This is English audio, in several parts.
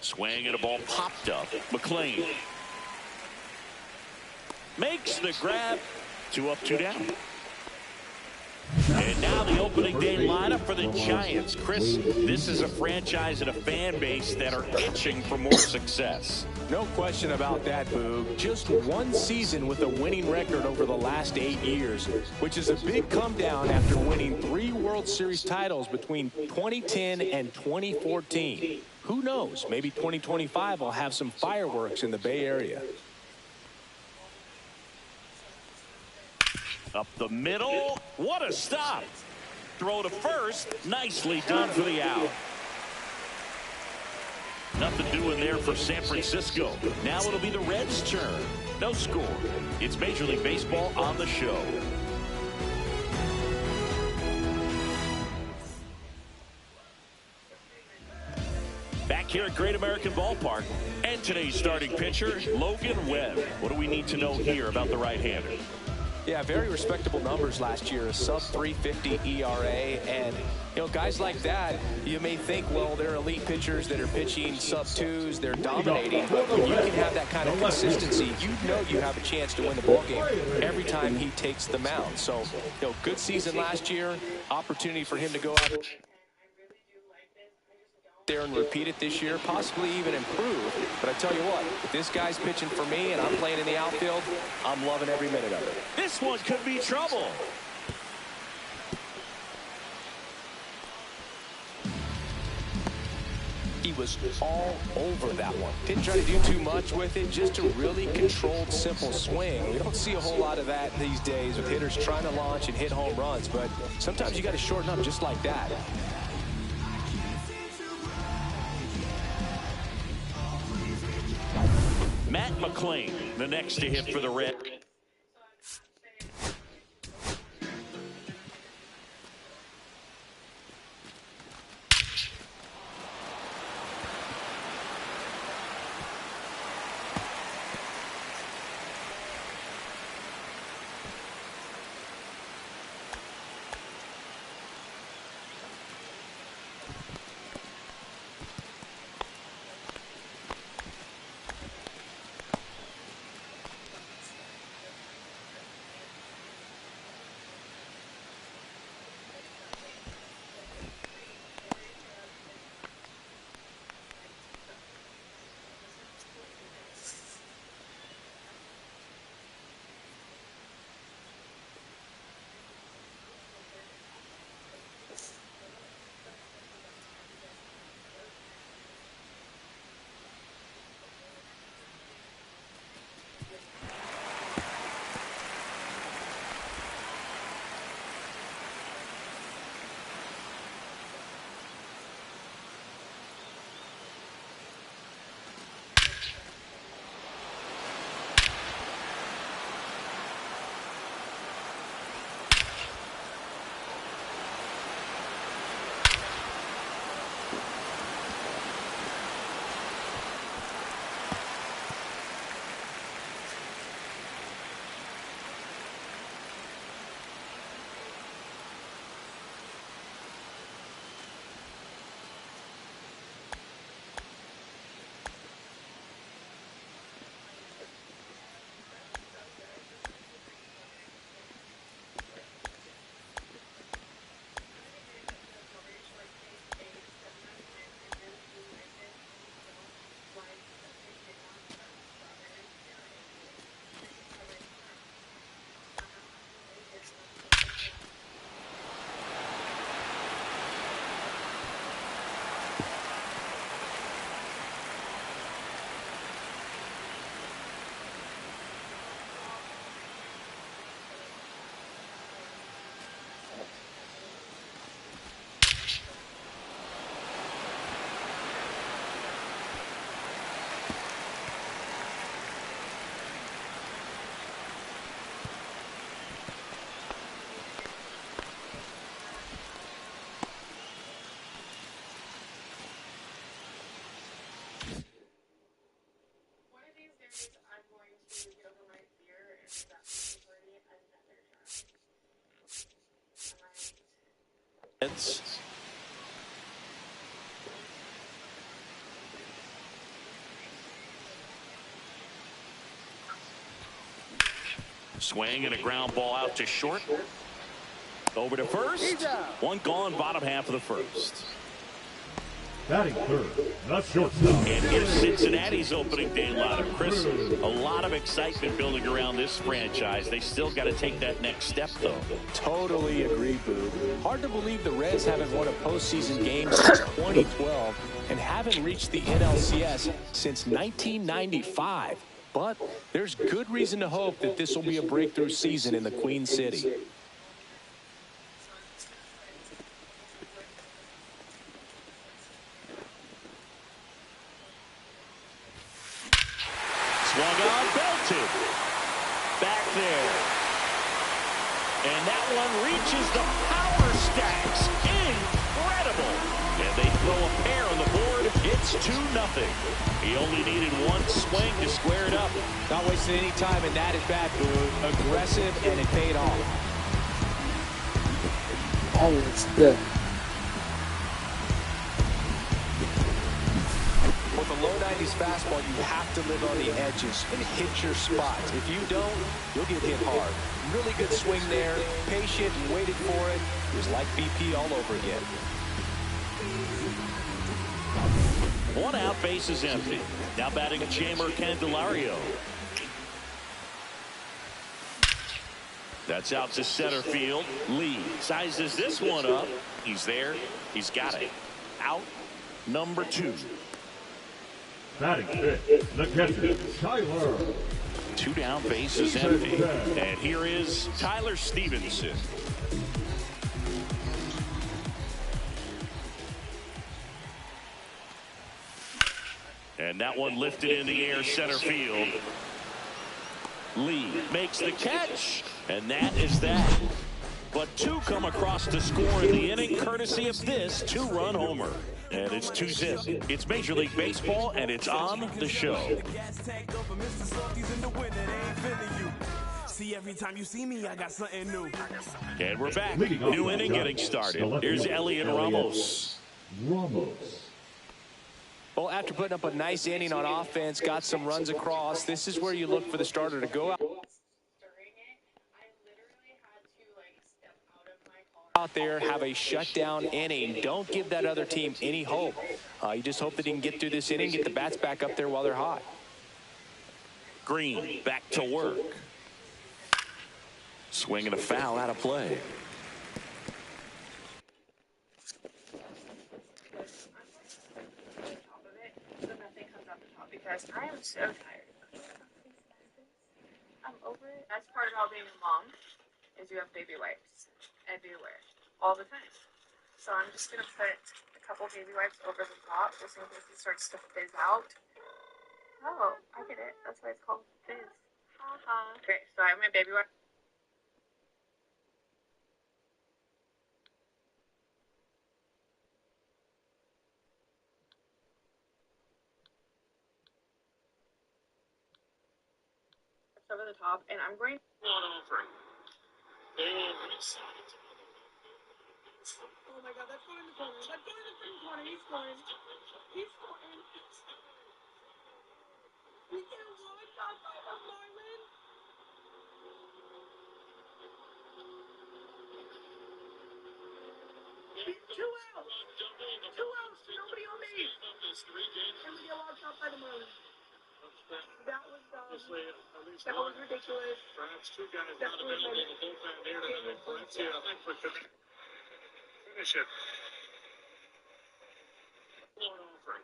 Swing and a ball popped up. McLean makes the grab. 2 up, 2 down. And now the opening day lineup for the Giants. Chris, this is a franchise and a fan base that are itching for more success. No question about that, Boog. Just one season with a winning record over the last 8 years, which is a big come down after winning 3 World Series titles between 2010 and 2014. Who knows? Maybe 2025 will have some fireworks in the Bay Area. Up the middle. What a stop. Throw to first. Nicely done for the out. Nothing doing there for San Francisco. Now it'll be the Reds' turn. No score. It's Major League Baseball on the show. Back here at Great American Ballpark. And today's starting pitcher, Logan Webb. What do we need to know here about the right-hander? Yeah, very respectable numbers last year, a sub 350 ERA, and guys like that, you may think, well, they're elite pitchers that are pitching sub 2s, they're dominating, but when you can have that kind of consistency, you have a chance to win the ball game every time he takes the mound. So, good season last year, opportunity for him to go out there and repeat it this year, possibly even improve. But I tell you what, if this guy's pitching for me and I'm playing in the outfield, I'm loving every minute of it. This one could be trouble. He was all over that one. Didn't try to do too much with it, just a really controlled, simple swing. We don't see a whole lot of that these days with hitters trying to launch and hit home runs, but sometimes you got to shorten up just like that. Matt McLean, the next to hit for the Reds. Swing and a ground ball out to short. Over to first. One gone, bottom half of the first. Batting third, the shortstop. And here's Cincinnati's opening day lineup. Chris, a lot of excitement building around this franchise. They still got to take that next step, though. Totally agree, Boo. Hard to believe the Reds haven't won a postseason game since 2012 and haven't reached the NLCS since 1995. But there's good reason to hope that this will be a breakthrough season in the Queen City. Swung on, belted. Back there. And that one reaches the power stacks. Incredible. And they throw a pair on the board. It's 2-0. He only needed one swing to square it up. Not wasting any time in that at bat, Boo. Aggressive, and it paid off. Oh, it's good. With a low 90s fastball, you have to live on the edges and hit your spots. If you don't, you'll get hit hard. Really good swing there. Patient and waited for it. It was like BP all over again. One out, base is empty. Now batting Jeimer Candelario. That's out to center field. Lee sizes this one up. He's there. He's got it. Out number 2. Batting fifth, the catcher, Tyler. 2 down, base is empty. And here is Tyler Stevenson. And that one lifted in the air, center field. Lee makes the catch, and that is that. But 2 come across to score in the inning, courtesy of this 2-run homer. And it's 2-zip. It's Major League Baseball, and it's on the show. See, every time you see me, I got something new. And we're back. New inning getting started. Here's Elian Ramos. Well, after putting up a nice inning on offense, got some runs across, this is where you look for the starter to go out there, have a shutdown inning. Don't give that other team any hope. You just hope that he can get through this inning, get the bats back up there while they're hot. Green back to work. Swing and a foul out of play. Because I am so tired. I'm over it. That's part about being a mom, is you have baby wipes everywhere, all the time. So I'm just gonna put a couple baby wipes over the top, just in case it starts to fizz out. Oh, I get it. That's why it's called fizz. Haha. Okay, so I have my baby wipe. Over the top, and I'm going one over. And oh my god, that's going in the corner. That's going in the freaking corner. He's scoring. He's scoring. We get one shot by the Marlin. 2 outs. 2 outs. Nobody on base. And we get walked out by the Marlin. That was ridiculous. Perhaps 2 guys not available in the bullpen here tonight. Valencia, I think, for finish it. One over.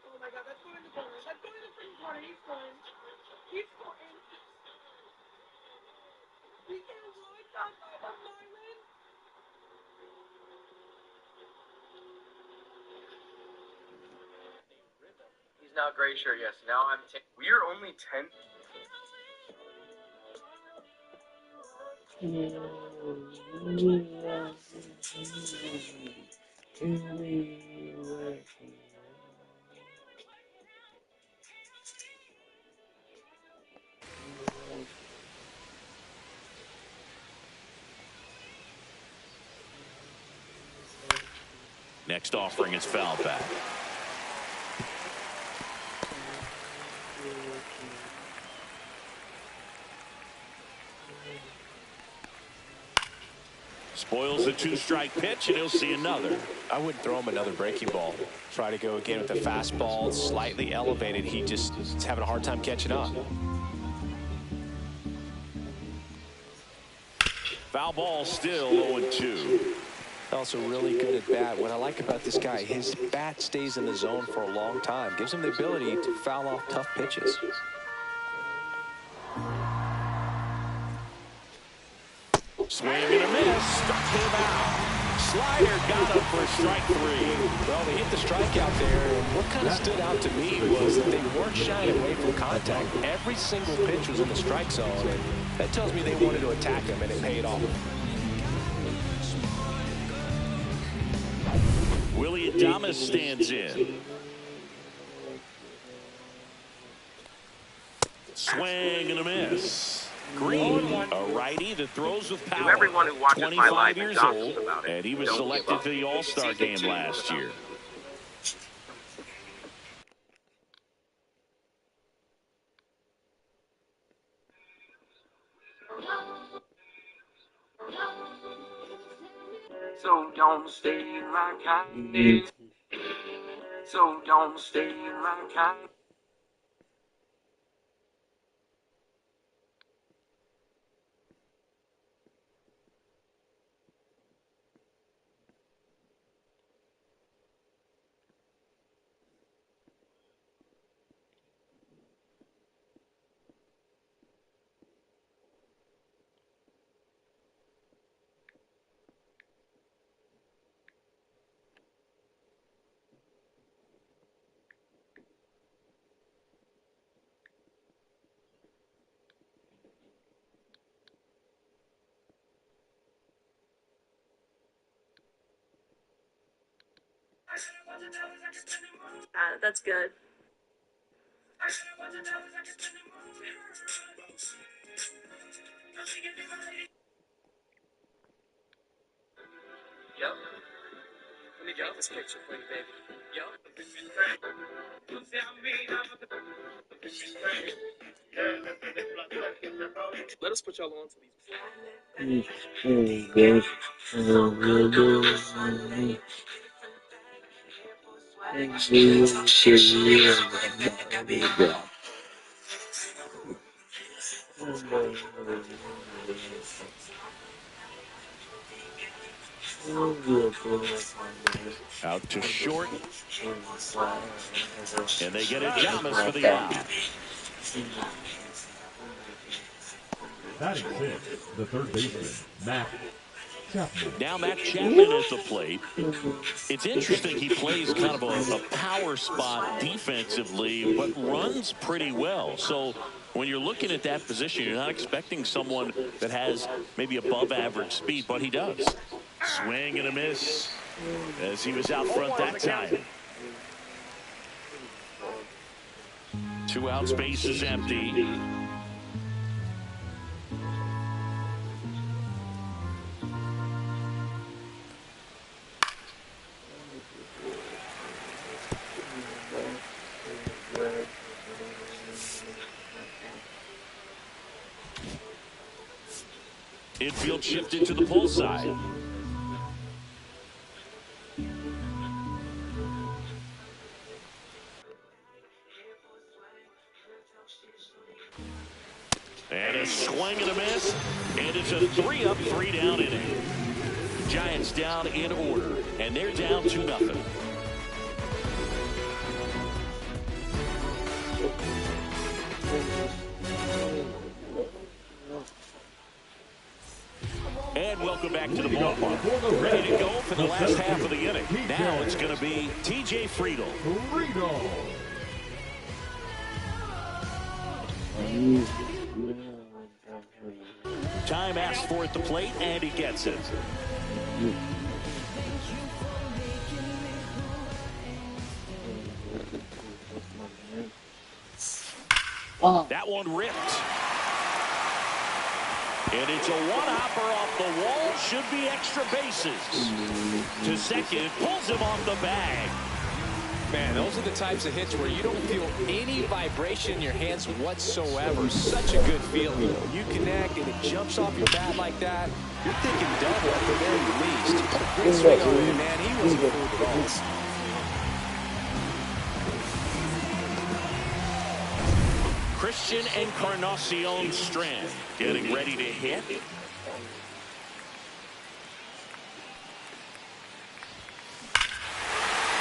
Oh my god, that's going in the corner. That's going in the freaking corner. He's scoring. He's scoring. We get one shot by the Marlin. Now Glacier, yes. Now I'm 10. We are only 10. Next offering is foul back. Spoils the 2-strike pitch, and he'll see another. I wouldn't throw him another breaking ball. Try to go again with the fastball, slightly elevated. He just is having a hard time catching up. Foul ball, still 0-2. Also really good at bat. What I like about this guy, his bat stays in the zone for a long time. Gives him the ability to foul off tough pitches. Swing and a miss. Struck him out. Slider got him for strike 3. Well, they hit the strikeout there, and what kind of stood out to me was that they weren't shying away from contact. Every single pitch was in the strike zone, and that tells me they wanted to attack him, and it paid off. Willie Adames stands in. Swing and a miss. Green, a righty that throws with power. To everyone who watches my 25 life and years gossips old, about it, and he was don't selected give up. to the All-Star Season game 2 last year. So don't stay like I did. So don't stay like I did. That's good. Yep. Let me get this picture for you, baby. Yep. Let us put y'all on to these. Out to short. And they get Adames for the out. Batting 6, the third baseman, Matt Chapman. Now Matt Chapman at the plate. It's interesting, he plays kind of a power spot defensively, but runs pretty well. So when you're looking at that position, you're not expecting someone that has maybe above average speed, but he does. Swing and a miss as he was out front that time. 2 out, space is empty. Infield shifted to the pull side. And a swing and a miss. And it's a 3-up, 3-down inning. Giants down in order. And they're down 2-0. And welcome back to the ballpark. Ready to go for the last half of the inning. Now it's going to be TJ Friedl. Time asked for at the plate, and he gets it. That one ripped. And it's a one-hopper off the wall. Should be extra bases. To second, pulls him off the bag. Man, those are the types of hits where you don't feel any vibration in your hands whatsoever. Such a good feeling. You connect and it jumps off your bat like that. You're thinking double at the very least. Great swing on him, man. He wasn't fooled at all. Christian Encarnacion Strand getting ready to hit.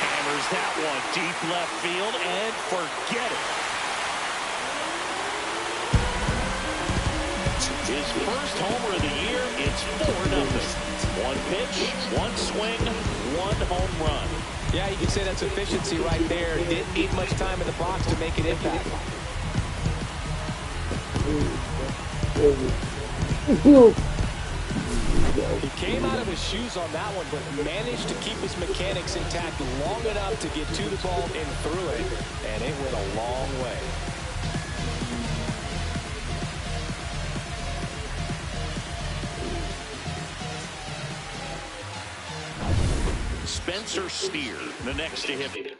Hammers that one deep left field and forget it. His first homer of the year, it's 4-0. One pitch, one swing, one home run. Yeah, you can say that's efficiency right there. Didn't need much time in the box to make an impact. He came out of his shoes on that one, but managed to keep his mechanics intact long enough to get to the ball and through it, and it went a long way. Spencer Steer, the next to hit.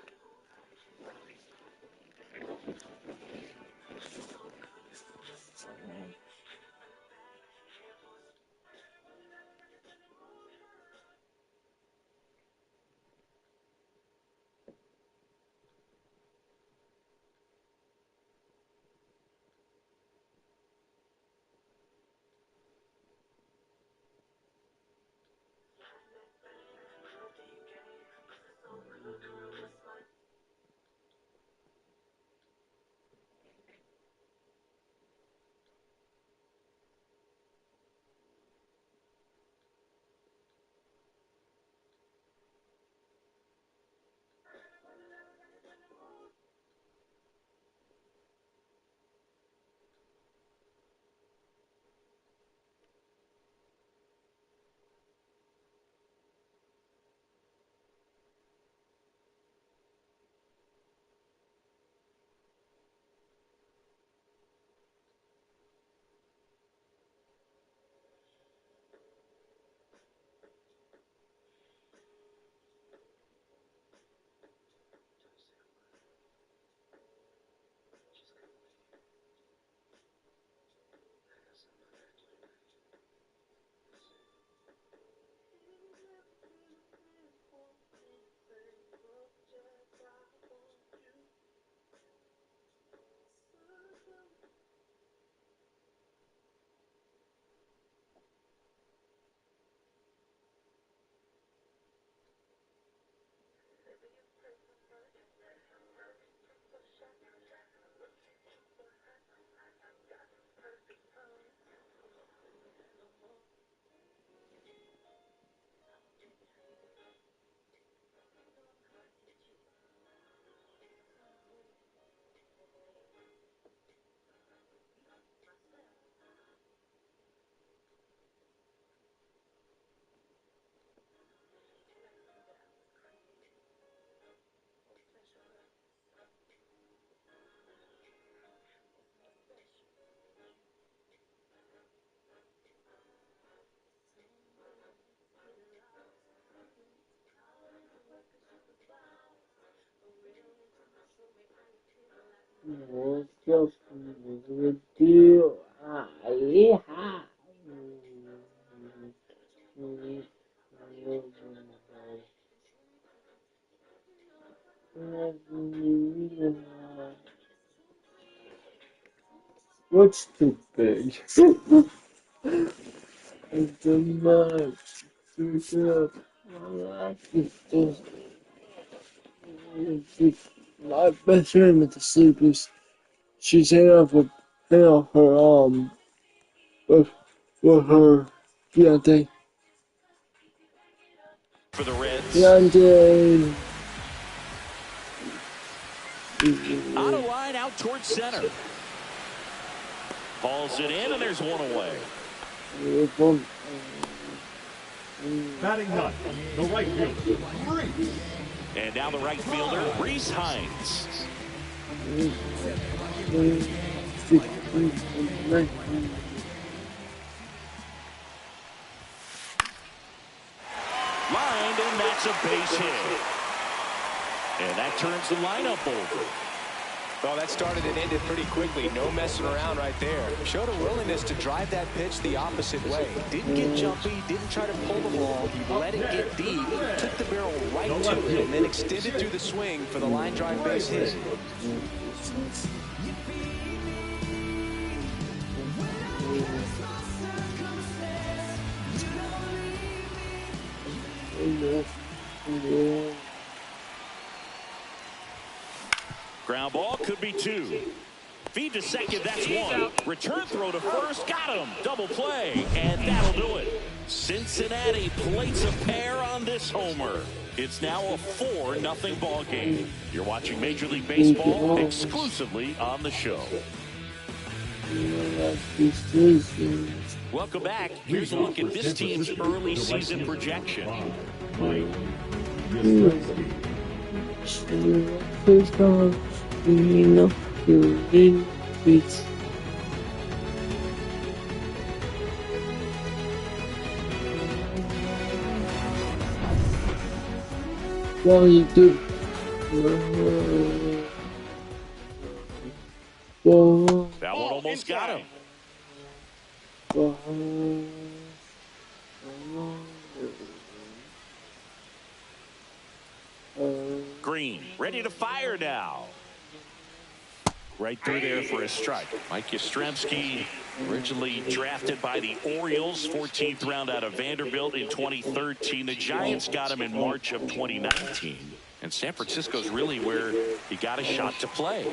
What's too big? I do not pick up. My best friend went to sleep. She's hanging off with her with her fiance. For the Reds. Fiance. On a line out towards center. Hauls it in, and there's one away. Batting ninth, the right fielder, Reese. And now the right fielder, Reese Hines. Lined, and that's a base hit. And that turns the lineup over. Well, that started and ended pretty quickly. No messing around right there. Showed a willingness to drive that pitch the opposite way. Didn't get jumpy, didn't try to pull the ball. He let it get deep, took the barrel right to it, and then extended through the swing for the line drive base hit. Ground ball could be 2. Feed to second, that's 1. Return throw to first, got him. Double play, and that'll do it. Cincinnati plates a pair on this homer. It's now a 4-0 ball game. You're watching Major League Baseball exclusively on the show. Welcome back. Here's a look at this team's early season projection. Well, you do. That one almost got him. Green, ready to fire now. Right through there for a strike. Mike Yastrzemski, originally drafted by the Orioles, 14th round out of Vanderbilt in 2013. The Giants got him in March of 2019. And San Francisco's really where he got a shot to play.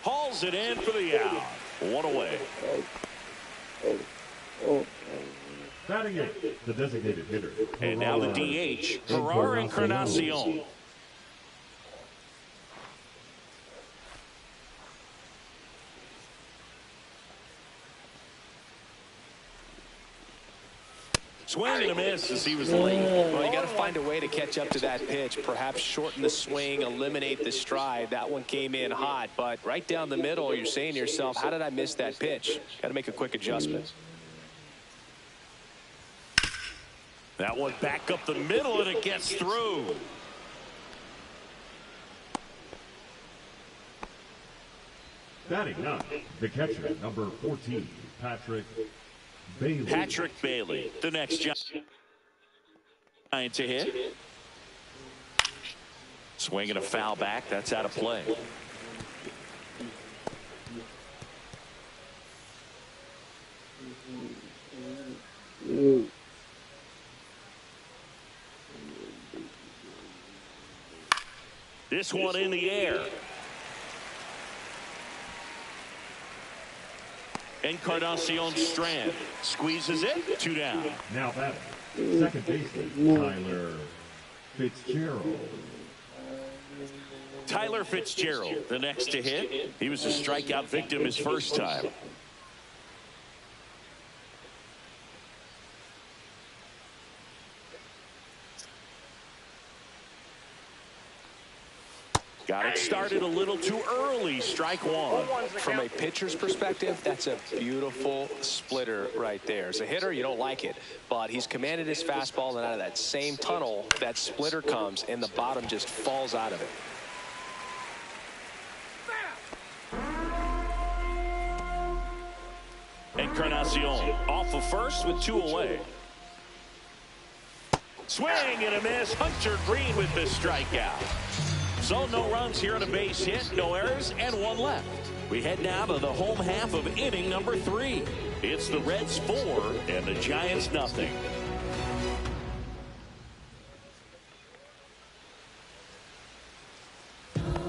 Hauls it in for the out. 1 away. Batting it, the designated hitter. And now the DH, Gerard Encarnacion. Swing and a miss as he was late. Well, you got to find a way to catch up to that pitch. Perhaps shorten the swing, eliminate the stride. That one came in hot, but right down the middle, you're saying to yourself, how did I miss that pitch? Got to make a quick adjustment. That one back up the middle, and it gets through. Batting up, the catcher, number 14, Patrick Bailey. Patrick Bailey, the next Giant to hit. Swinging a foul back. That's out of play. This one in the air. Encarnacion Strand squeezes it. 2 down. Now batting, second baseman, Tyler Fitzgerald. Tyler Fitzgerald, the next to hit. He was a strikeout victim his first time. Got it started a little too early. Strike 1. From a pitcher's perspective, that's a beautiful splitter right there. As a hitter, you don't like it, but he's commanded his fastball, and out of that same tunnel, that splitter comes, and the bottom just falls out of it. Encarnacion off of first with 2 away. Swing and a miss. Hunter Green with the strikeout. So no runs here on a base hit, no errors, and 1 left. We head now to the home half of inning number 3. It's the Reds 4 and the Giants nothing.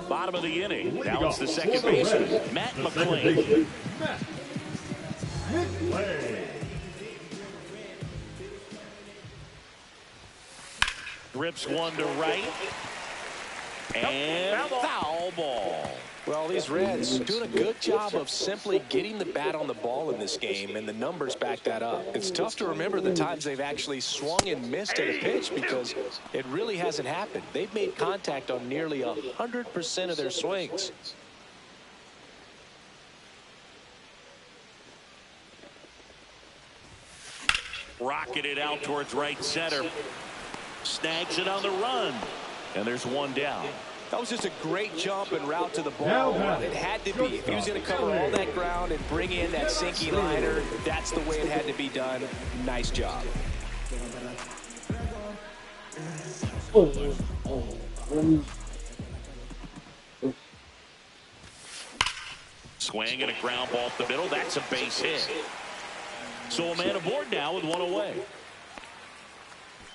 Bottom of the inning. Now it's the second baseman, Matt McLain. Rips one to right. And foul ball. Well, these Reds doing a good job of simply getting the bat on the ball in this game, and the numbers back that up. It's tough to remember the times they've actually swung and missed at a pitch because it really hasn't happened. They've made contact on nearly 100% of their swings. Rocketed out towards right center. Snags it on the run. And there's one down. That was just a great jump and route to the ball. It had to be. If he was going to cover all that ground and bring in that sinky liner, that's the way it had to be done. Nice job. Swing and a ground ball up the middle. That's a base hit. So a man aboard now with one away.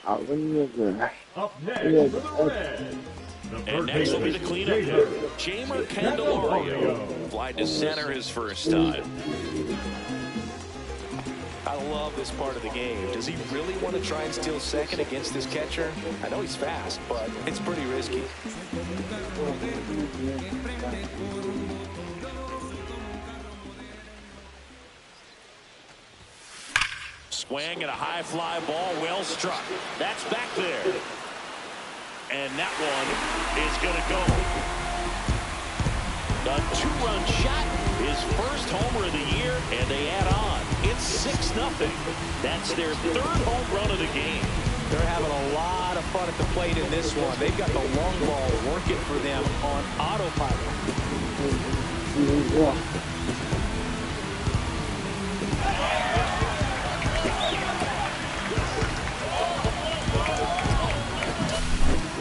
Up next for the Reds. And next will be the cleanup hitter, Jeimer Candelario. Fly to center his first time. I love this part of the game. Does he really want to try and steal second against this catcher? I know he's fast, but it's pretty risky. Swing and a high fly ball, well struck. That's back there. And that one is going to go. A two-run shot, his first homer of the year, and they add on. It's 6-0. That's their third home run of the game. They're having a lot of fun at the plate in this one. They've got the long ball working for them on autopilot.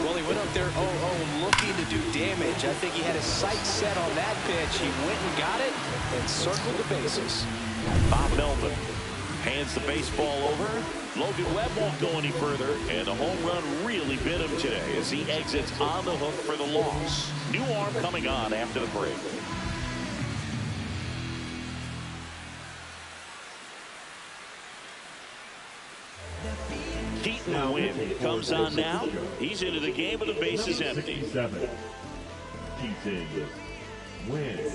Well, he went up there 0-0 looking to do damage. I think he had his sights set on that pitch. He went and got it and circled the bases. Bob Melvin hands the baseball over. Logan Webb won't go any further, and the home run really bit him today as he exits on the hook for the loss. New arm coming on after the break. Keaton Winn comes on now. He's into the game with the bases empty. Keaton Winn.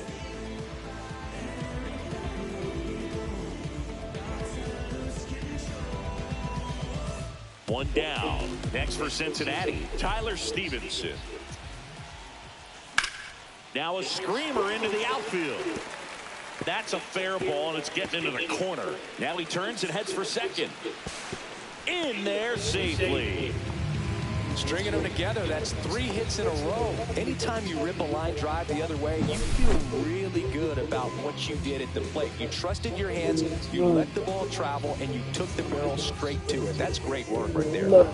One down. Next for Cincinnati, Tyler Stevenson. Now a screamer into the outfield. That's a fair ball, and it's getting into the corner. Now he turns and heads for second. In there safely. Stringing them together, that's 3 hits in a row. Anytime you rip a line drive the other way, you feel really good about what you did at the plate. You trusted your hands, you let the ball travel, and you took the barrel straight to it. That's great work right there.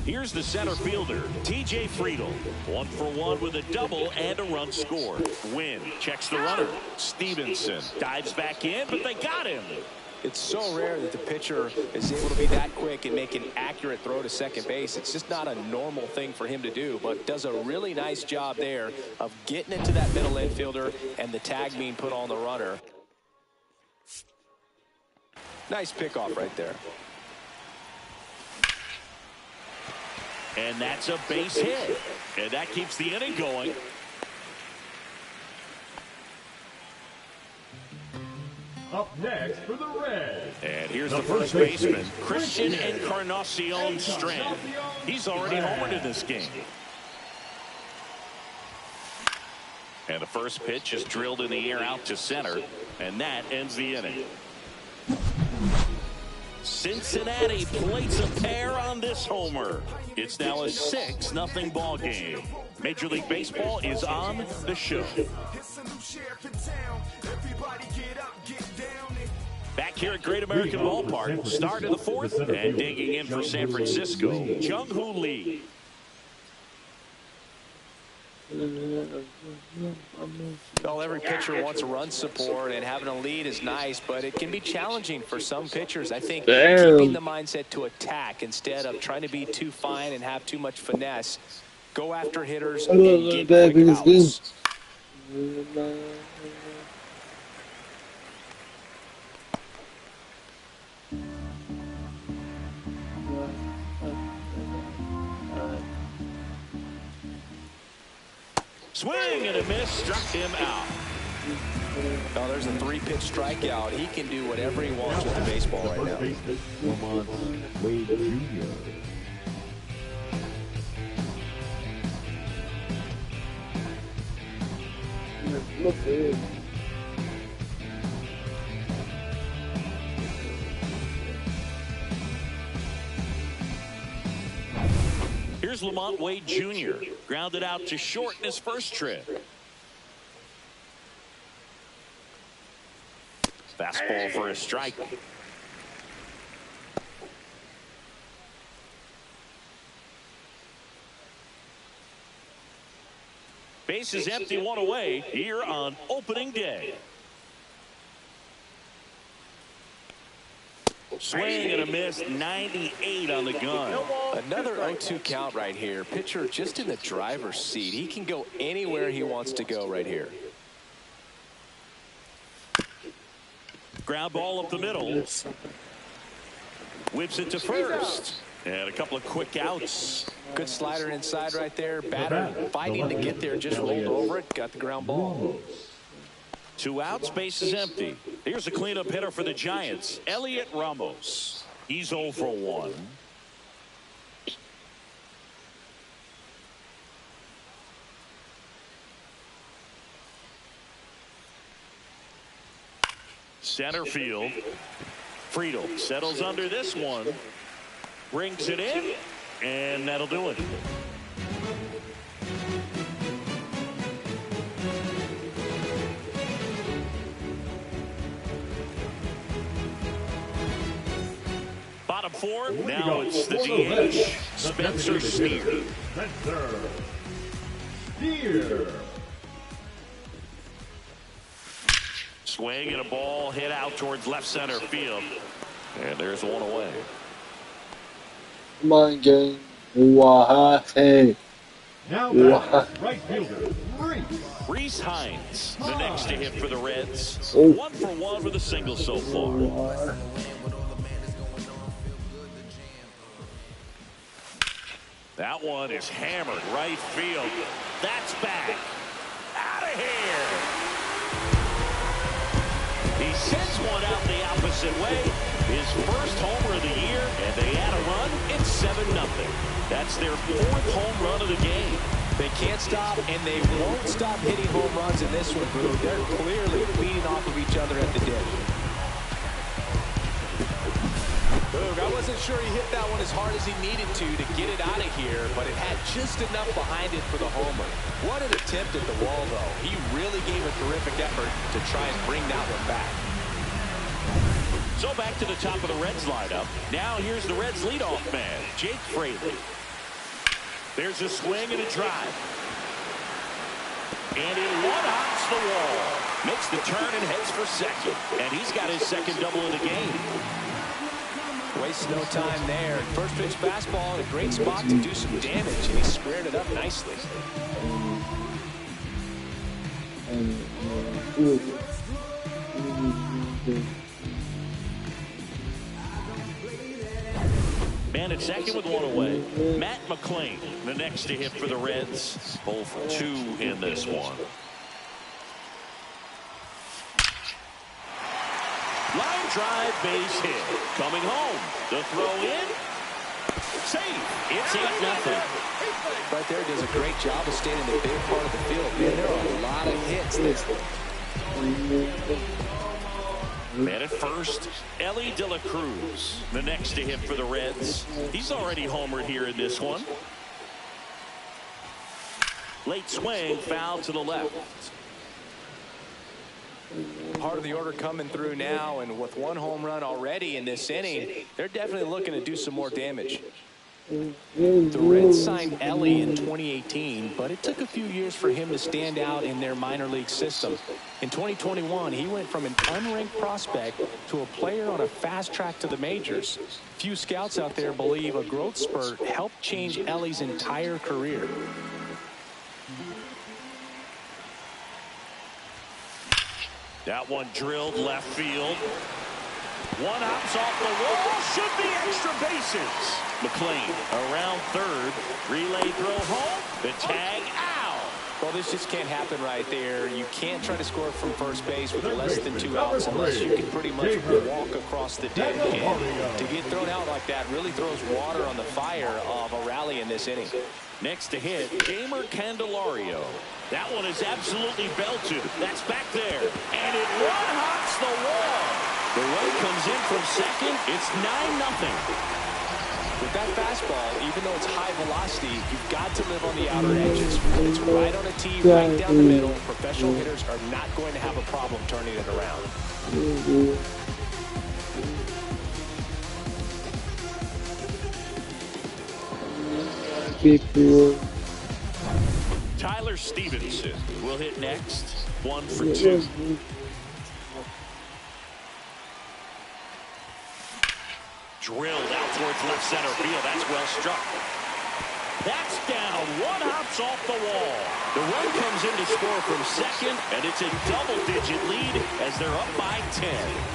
Here's the center fielder, T.J. Friedl. 1-for-1 with a double and a run scored. Winn checks the runner. Stevenson dives back in, but they got him. It's so rare that the pitcher is able to be that quick and make an accurate throw to second base. It's just not a normal thing for him to do, but does a really nice job there of getting into that middle infielder and the tag being put on the runner. Nice pickoff right there. And that's a base hit. And that keeps the inning going. Up next for the Reds. And here's the first baseman, Christian Encarnacion Strand. He's already homered in this game. And the first pitch is drilled in the air out to center. And that ends the inning. Cincinnati plates a pair on this homer. It's now a 6-0 ball game. Major League Baseball is on the show. Back here at Great American Ballpark, start of the fourth, and digging in for San Francisco, Jung-Hoo Lee. Well, every pitcher wants a run support, and having a lead is nice, but it can be challenging for some pitchers. I think keeping the mindset to attack instead of trying to be too fine and have too much finesse. Go after hitters and get quick outs. Swing and a miss, struck him out. Well, there's a 3-pitch strikeout. He can do whatever he wants with the baseball right now. Lamont Wade Jr. Here's Lamont Wade Jr. Grounded out to short in his first trip. Fastball for a strike. Base is empty, one away here on opening day. Swing and a miss, 98 on the gun. Another 0-2 count right here. Pitcher just in the driver's seat. He can go anywhere he wants to go right here. Ground ball up the middle. Whips it to first. And a couple of quick outs. Good slider inside right there. Batter fighting to get there, just rolled over it. Got the ground ball. 2 outs, base is empty. Here's a cleanup hitter for the Giants, Elliot Ramos. He's 0 for 1. Center field. Friedel settles under this one. Brings it in, and that'll do it. Bottom 4, now it's the DH, Spencer Steer. Spencer Steer. Swing and a ball hit out towards left center field. And there's one away. Come on, game. Hey. Now back, right fielder, Reese Hines, the next to hit for the Reds. Oh. 1 for 1 with a single so far. That one is hammered right field. That's back. Out of here. He sends one out the opposite way. His first homer of the year, and they add a run. It's 7-0. That's their 4th home run of the game. They can't stop, and they won't stop hitting home runs in this one, Brew. They're clearly feeding off of each other at the dish. Boog, I wasn't sure he hit that one as hard as he needed to get it out of here, but it had just enough behind it for the homer. What an attempt at the wall, though. He really gave a terrific effort to try and bring that one back. So back to the top of the Reds lineup. Now here's the Reds leadoff man, Jake Fraley. There's a swing and a drive. And he one-hops the wall. Makes the turn and heads for second. And he's got his second double of the game. Wastes no time there. First pitch fastball in a great spot to do some damage, and he squared it up nicely. Man at second with one away. Matt McClain, the next to hit for the Reds. 0 for 2 in this one. Line drive, base hit. Coming home. The throw in. Safe. It's 8-0. Right there does a great job of staying in the big part of the field. Man, there are a lot of hits there. Man at first, Elly De La Cruz, the next to hit for the Reds. He's already homered here in this one. Late swing, foul to the left. Part of the order coming through now, and with 1 home run already in this inning, they're definitely looking to do some more damage. The Reds signed Elly in 2018, but it took a few years for him to stand out in their minor league system. In 2021, he went from an unranked prospect to a player on a fast track to the majors. Few scouts out there believe a growth spurt helped change Elly's entire career. That one drilled left field. One hops off the wall. Should be extra bases. McClain around third. Relay throw home. The tag out. Well, this just can't happen right there. You can't try to score from first base with less than 2 outs unless you can pretty much walk across the deck. And to get thrown out like that really throws water on the fire of a rally in this inning. Next to hit, Jeimer Candelario. That one is absolutely belted. That's back there. And it one-hops the wall. The run comes in from second. It's 9-0. With that fastball, even though it's high velocity, you've got to live on the outer edges. When it's right on a tee, right down the middle, professional hitters are not going to have a problem turning it around. Tyler Stevenson will hit next. 1 for 2. Drilled out towards left center field. That's well struck. That's down. 1 hops off the wall. The run comes in to score from second, and it's a double-digit lead as they're up by 10.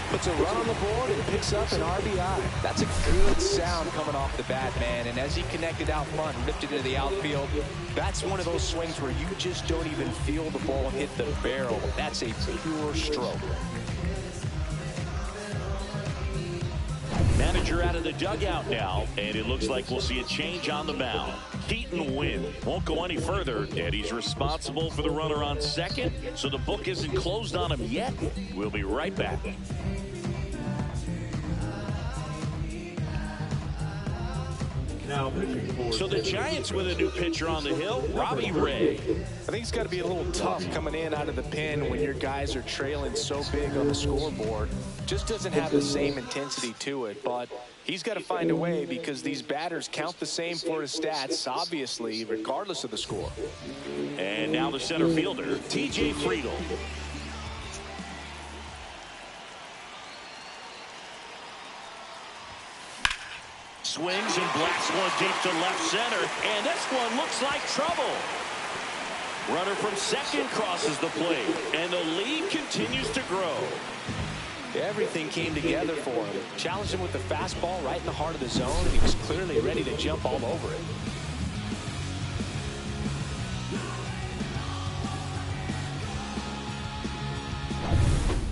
Puts a run on the board and picks up an RBI. That's a good sound coming off the bat, man. And as he connected out front and ripped it into the outfield, that's one of those swings where you just don't even feel the ball hit the barrel. That's a pure stroke. Manager out of the dugout now, and it looks like we'll see a change on the mound. Keaton Winn won't go any further, and he's responsible for the runner on second, so the book isn't closed on him yet. We'll be right back. Now pitching for So the Giants with a new pitcher on the hill, Robbie Ray. I think it's got to be a little tough coming in out of the pen when your guys are trailing so big on the scoreboard. Just doesn't have the same intensity to it, but he's got to find a way because these batters count the same for his stats, obviously, regardless of the score. And now the center fielder, T.J. Friedl. Swings and blasts one deep to left center, and this one looks like trouble. Runner from second crosses the plate, and the lead continues to grow. Everything came together for him. Challenged him with the fastball right in the heart of the zone, and he was clearly ready to jump all over it.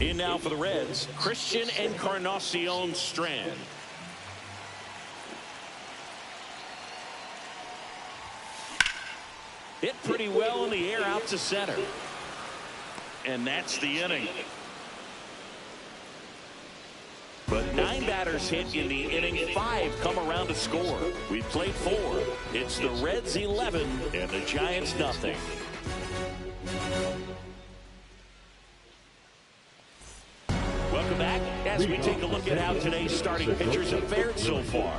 In now for the Reds, Christian Encarnacion Strand. Hit pretty well in the air out to center. And that's the inning. But 9 batters hit in the inning, 5 come around to score. We played 4. It's the Reds 11 and the Giants nothing. Welcome back as we take a look at how today's starting pitchers have fared so far.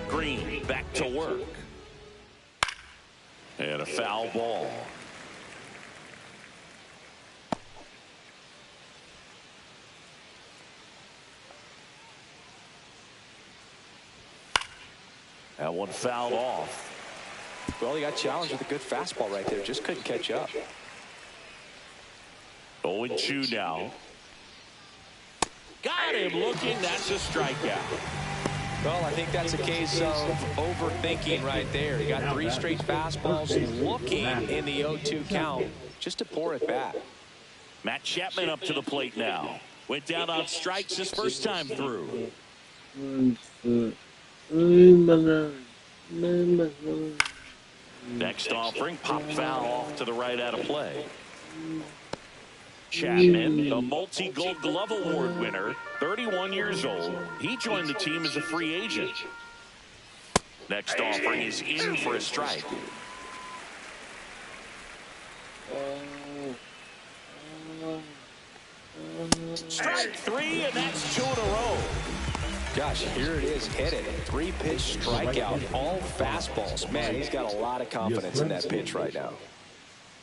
Green back to work. And a foul ball. That one fouled off. Well, he got challenged with a good fastball right there. Just couldn't catch up. 0-2 now. Got him looking. That's a strikeout. Well, I think that's a case of overthinking right there. He got 3 straight fastballs looking in the 0-2 count just to pour it back. Matt Chapman up to the plate now. Went down on strikes his first time through. Next offering, pop foul off to the right out of play. Chapman, the multi-Gold Glove Award winner, 31 years old. He joined the team as a free agent. Next offering is in for a strike. Strike 3, and that's 2 in a row. Gosh, here it is, hit it. 3-pitch strikeout, all fastballs. Man, he's got a lot of confidence in that pitch right now.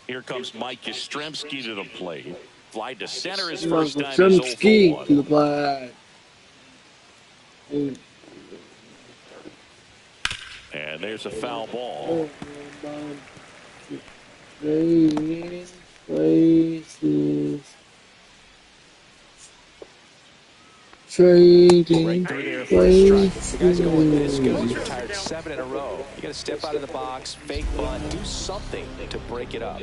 Here comes Mike Yastrzemski to the plate. Fly to center his first time. Yastrzemski to the plate. And there's a foul ball. Trading Right through there for a strike. The guy's going this good. He's retired 7 in a row. You got to step out of the box, fake bunt, do something to break it up.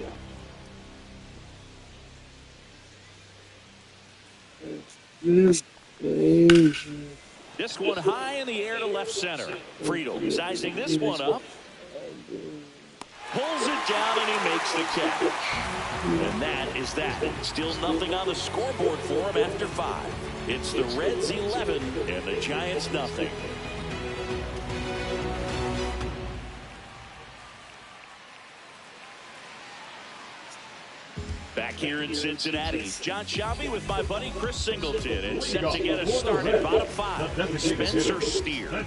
This one high in the air to left center. Friedel sizing this one up. Pulls it down and he makes the catch. And that is that. Still nothing on the scoreboard for him after 5. It's the Reds 11 and the Giants nothing. Back here in Cincinnati, John Shelby with my buddy Chris Singleton and set to get us started. Bottom 5, Spencer Steer.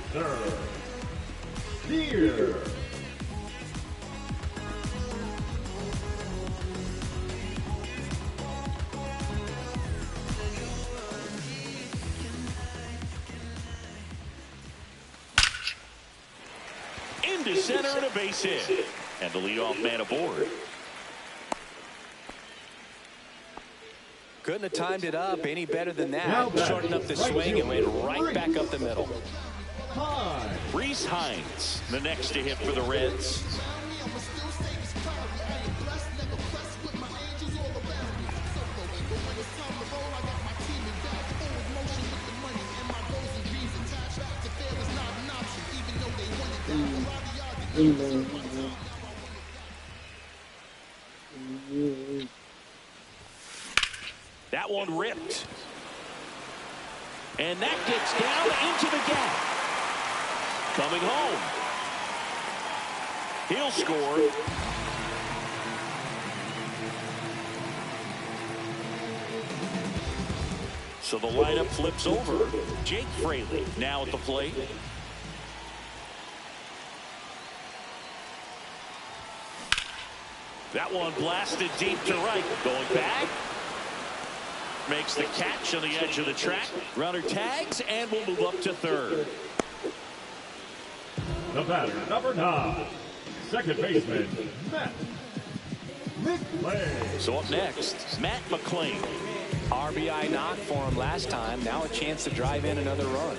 Into center and a base hit. And the leadoff man aboard. Couldn't have timed it up any better than that. Shortened up the swing and went right back up the middle. Rhys Hines, the next to hit for the Reds. That one ripped. And that gets down into the gap. Coming home. He'll score. So the lineup flips over. Jake Fraley now at the plate. That one blasted deep to right. Going back. Makes the catch on the edge of the track. Runner tags and will move up to third. The batter, number 9, second baseman, Matt McLain. So up next, Matt McLain. RBI knock for him last time. Now a chance to drive in another run.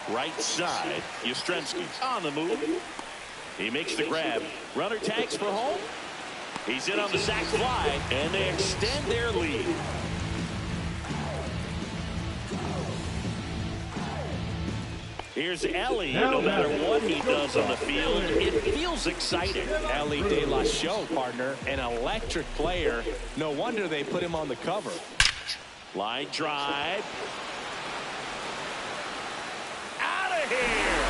Right side, Yastrzemski on the move. He makes the grab. Runner tags for home. He's in on the sac fly, and they extend their lead. Here's Ellie. No matter what he does on the field, it feels exciting. Ellie De La Show, partner, an electric player. No wonder they put him on the cover. Line drive. Out of here.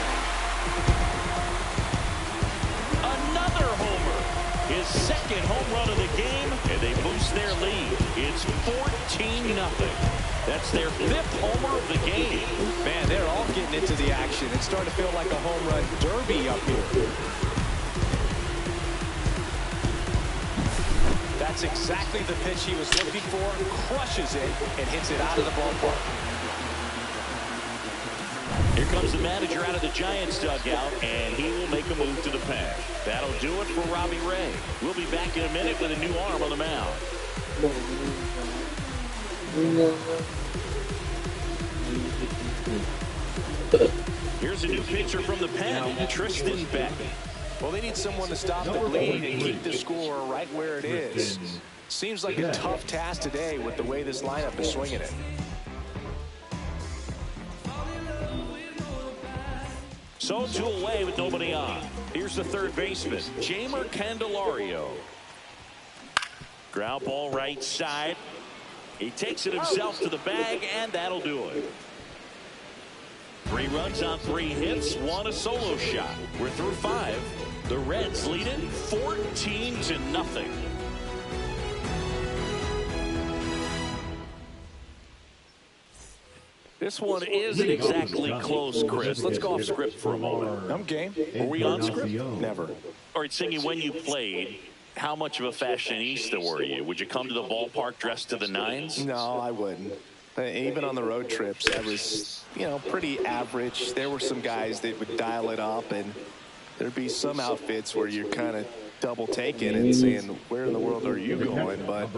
Another homer. His second home run of the game, and they boost their lead. It's 14-0. That's their 5th homer of the game. Man, they're all getting into the action. It's starting to feel like a home run derby up here. That's exactly the pitch he was looking for. Crushes it and hits it out of the ballpark. Here comes the manager out of the Giants dugout, and he will make a move to the pad. That'll do it for Robbie Ray. We'll be back in a minute with a new arm on the mound. Here's a new pitcher from the pen, Tristan Beck. Well, they need someone to stop the bleed and keep the score right where it is. Seems like a tough task today with the way this lineup is swinging it. So 2 away with nobody on. Here's the third baseman, Jeimer Candelario. Ground ball right side. He takes it himself to the bag, and that'll do it. 3 runs on 3 hits, 1 a solo shot. We're through 5. The Reds lead it 14-0. This one isn't exactly close, Chris. Let's go off script for a moment. I'm game. Were we on script? Never. All right, Singy, when you played, how much of a fashionista were you? Would you come to the ballpark dressed to the nines? No, I wouldn't. Even on the road trips, I was, pretty average. There were some guys that would dial it up, and there'd be some outfits where you're kind of double taking and saying, where in the world are you going? But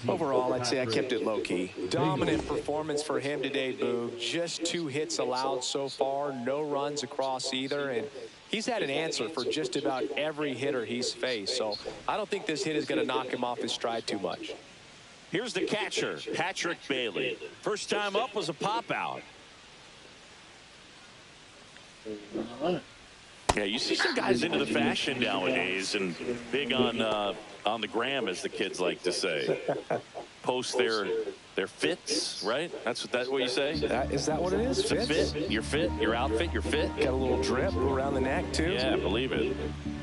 overall, I'd say I kept it low-key. Dominant performance for him today, Boog. Just 2 hits allowed so far, no runs across either, and he's had an answer for just about every hitter he's faced. So I don't think this hit is going to knock him off his stride too much. Here's the catcher, Patrick Bailey. First time up was a pop out. Yeah, you see some guys into the fashion nowadays and big on the gram, as the kids like to say. Post their fits, right? That's what you say? Is that what it is? It's a fit. Your fit, your outfit, your fit. Got a little drip around the neck, too. Yeah, believe it.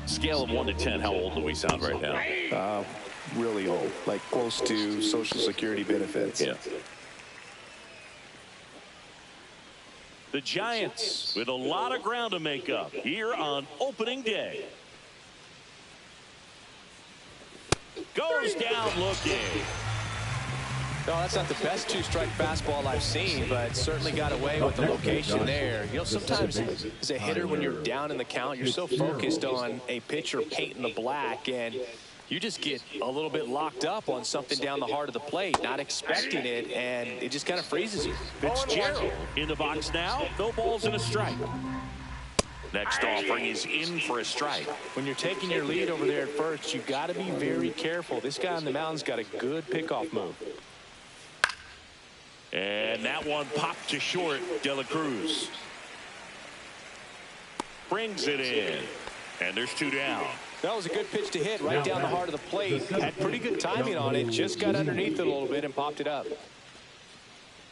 Scale of 1 to 10, how old do we sound right now? Really old, like close to Social Security benefits. Yeah. The Giants with a lot of ground to make up here on opening day. Goes down looking. No, that's not the best two-strike fastball I've seen, but certainly got away with the location there. You know, sometimes as a hitter, when you're down in the count, you're so focused on a pitcher painting the black, and you just get a little bit locked up on something down the heart of the plate, not expecting it, and it just kind of freezes you. Fitzgerald in the box now. No balls and a strike. Next offering is in for a strike. When you're taking your lead over there at first, you got to be very careful. This guy on the mound's got a good pickoff move. And that one popped to short. De La Cruz brings it in, and there's 2 down. That was a good pitch to hit right down the heart of the plate. Had pretty good timing on it. Just got underneath it a little bit and popped it up.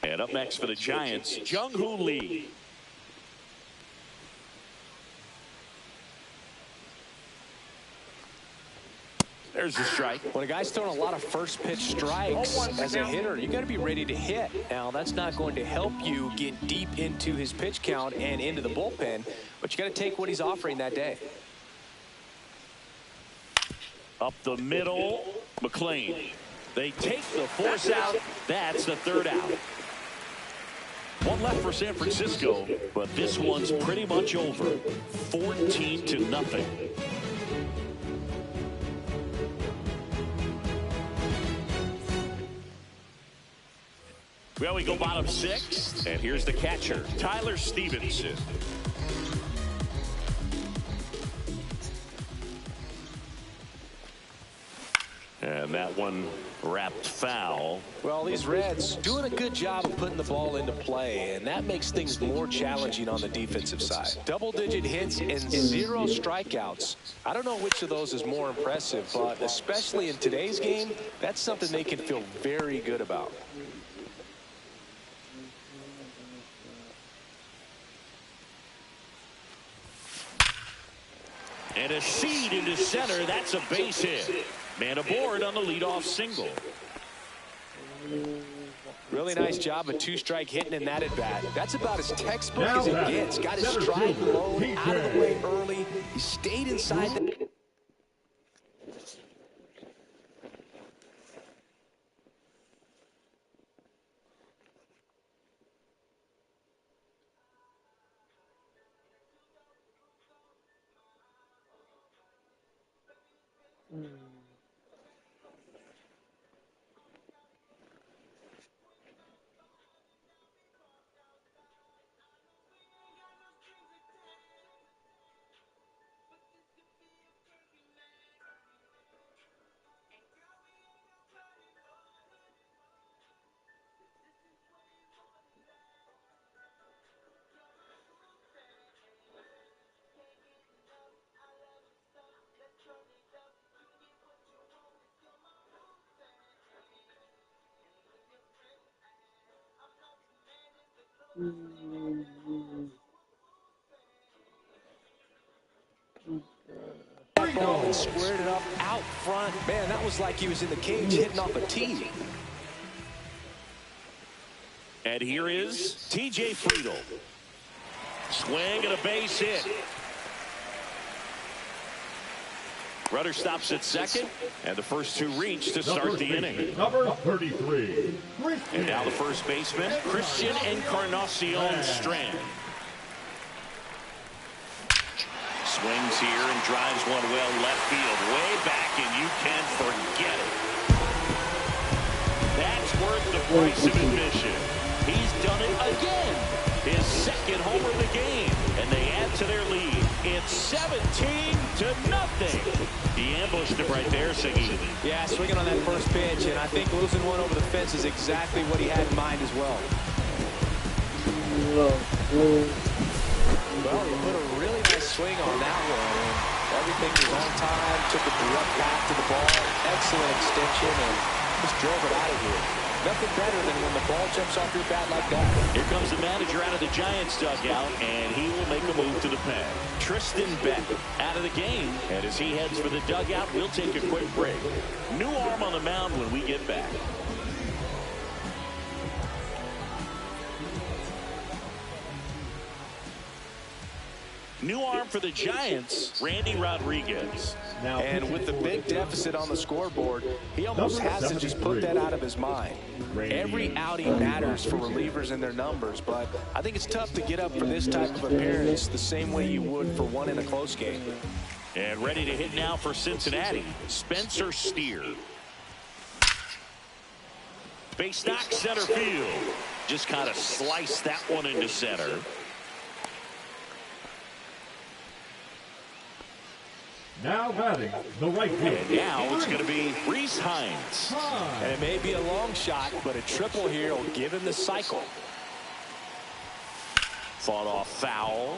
And up next for the Giants, Jung-Hoo Lee. There's the strike. When a guy's throwing a lot of first pitch strikes as a hitter, you got to be ready to hit. Now, that's not going to help you get deep into his pitch count and into the bullpen, but you got to take what he's offering that day. Up the middle, McLean. They take the force out. That's the 3rd out. 1 left for San Francisco, but this one's pretty much over. 14-0. Well, we go bottom 6, and here's the catcher, Tyler Stevenson. And that one wrapped foul. Well, these Reds doing a good job of putting the ball into play, and that makes things more challenging on the defensive side. Double-digit hits and 0 strikeouts. I don't know which of those is more impressive, but especially in today's game, that's something they can feel very good about. And a seed into center. That's a base hit. Man aboard on the leadoff single. Really nice job of 2-strike hitting in that at bat. That's about as textbook as it gets. Got his strike low, out of the way early. He stayed inside the... Ball and squared it up out front. Man, that was like he was in the cage hitting off a tee. And here is T.J. Friedl. Swing and a base hit. Rudder stops at second, and the first 2 reach to start the inning. Number 33. And now the first baseman, Christian Encarnacion Strand. Swings here and drives one well left field, way back, and you can forget it. That's worth the price of admission. He's done it again. His 2nd homer of the game, and they add to their lead. It's 17-0. He ambushed him right there, Siggy. Yeah, swinging on that first pitch, and I think losing one over the fence is exactly what he had in mind as well. Well, he put a really nice swing on that one, and everything was on time, took a direct path to the ball, excellent extension, and just drove it out of here. Nothing better than when the ball jumps off your bat like that. Here comes the manager out of the Giants dugout, and he will make a move to the pen. Tristan Beck out of the game, and as he heads for the dugout, we'll take a quick break. New arm on the mound when we get back. New arm for the Giants, Randy Rodriguez. And with the big deficit on the scoreboard, he almost has to just put that out of his mind. Every outing matters for relievers and their numbers, but I think it's tough to get up for this type of appearance the same way you would for one in a close game. And ready to hit now for Cincinnati, Spencer Steer. Base knock center field. Just kind of sliced that one into center. Now batting the right field. And now it's going to be Rhys Hines. And it may be a long shot, but a triple here will give him the cycle. Fought off foul.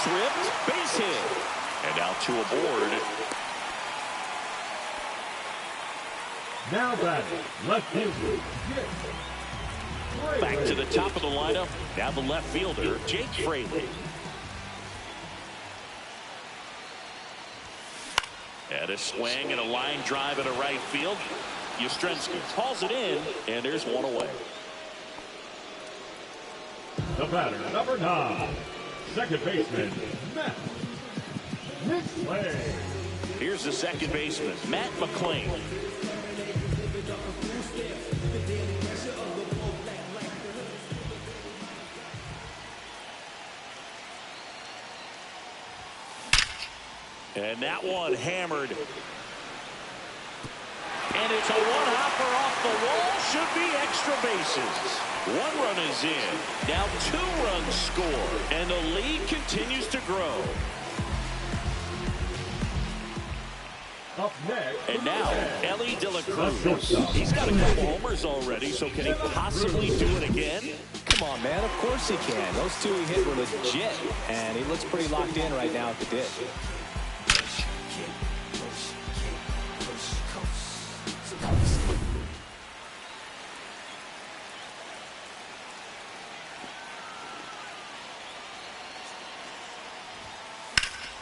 Ripped, base hit, and out to a board. Now batting left fielder. Back to the top of the lineup. Now the left fielder, Jake Fraley. And a swing and a line drive into right field. Yastrzemski hauls it in, and there's one away. The batter, number 9. Second baseman, Matt McLain. Here's the second baseman, Matt McLain. And that one hammered. And it's a one-hopper off the wall. Should be extra bases. One run is in. Now 2 runs score. And the lead continues to grow. Up next. And now, Elly De La Cruz. He's got a couple homers already, so can he possibly do it again? Come on, man. Of course he can. Those 2 he hit were legit. And he looks pretty locked in right now at the ditch.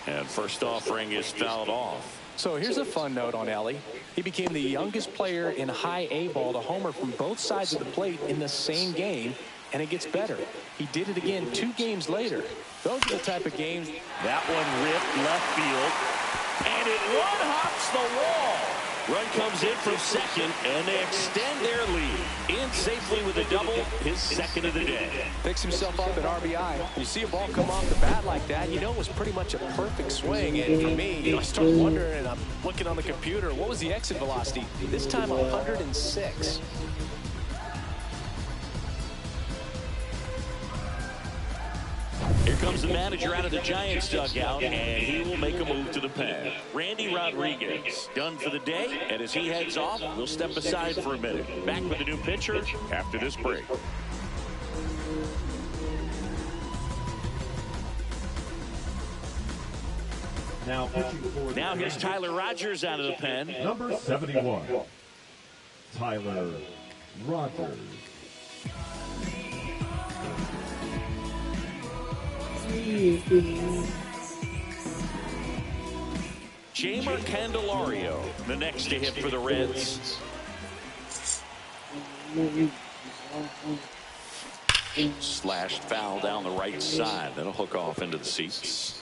And first offering is fouled off. So here's a fun note on Elly. He became the youngest player in high A ball to homer from both sides of the plate in the same game, and it gets better. He did it again 2 games later. Those are the type of games. That one ripped left field, and it one-hops the wall. Run comes in from second, and they extend their lead. In safely with a double, his second of the day. Picks himself up at RBI. You see a ball come off the bat like that, you know it was pretty much a perfect swing. And for me, I start wondering, and I'm looking on the computer, what was the exit velocity? This time 106. Here comes the manager out of the Giants dugout, and he will make a move to the pen. Randy Rodriguez done for the day, and as he heads off, we'll step aside for a minute. Back with a new pitcher after this break. Now pitching for Now here's Tyler Rogers out of the pen. number 71, Tyler Rogers. Jamer Candelario, the next to hit for the Reds. Slashed foul down the right side. That'll hook off into the seats.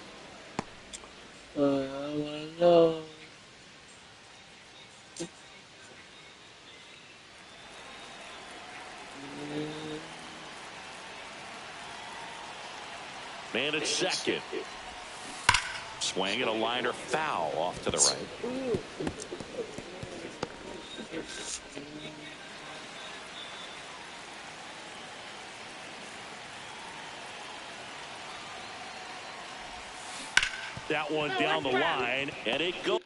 Man at second. Swing and a liner foul off to the right. That one down the line, and it goes.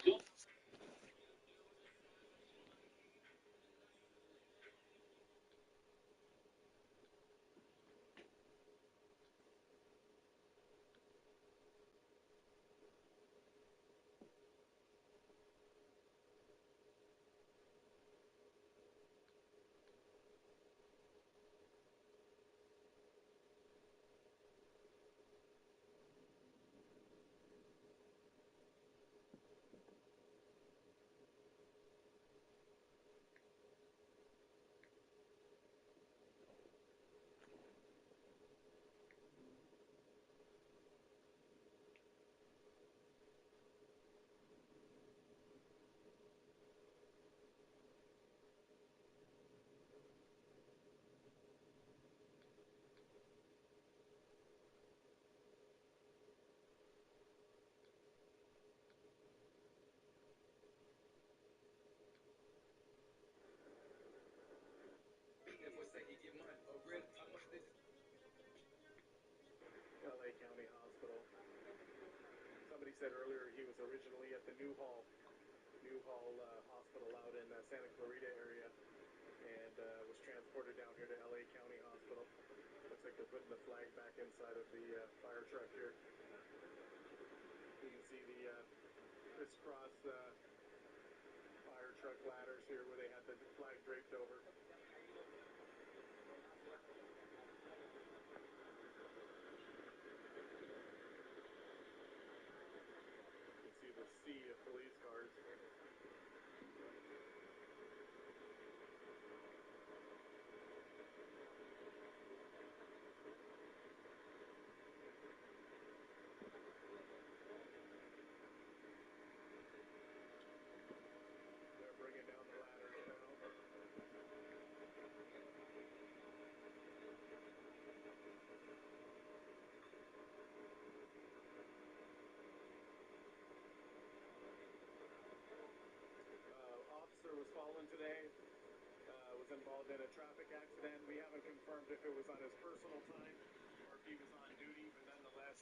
LA County Hospital. Somebody said earlier he was originally at the Newhall Hospital out in Santa Clarita area and was transported down here to LA County Hospital. Looks like they're putting the flag back inside of the fire truck here. You can see the crisscross fire truck ladders here where they had the flag draped over. The sea of police cars. They're bringing down the ladders now. Officer was fallen today, was involved in a traffic accident. We haven't confirmed if it was on his personal time or if he was on duty, but nonetheless,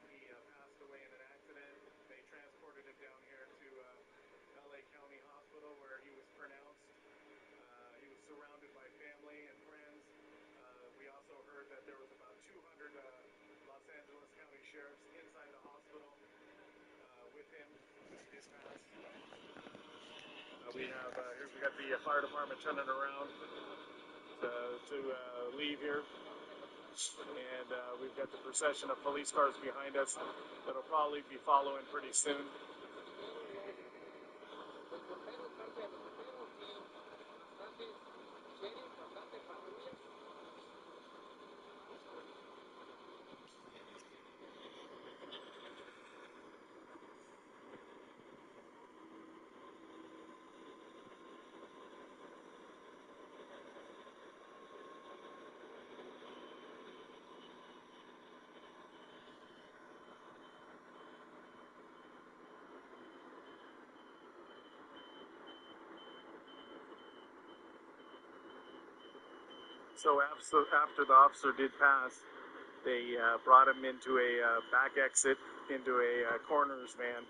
he passed away in an accident. They transported him down here to LA County Hospital where he was pronounced. He was surrounded by family and friends. We also heard that there was about 200 Los Angeles County sheriffs inside the hospital with him. He did pass. We got the fire department turning around to leave here, and we've got the procession of police cars behind us that'll probably be following pretty soon. So after the officer did pass, they brought him into a back exit, into a coroner's van,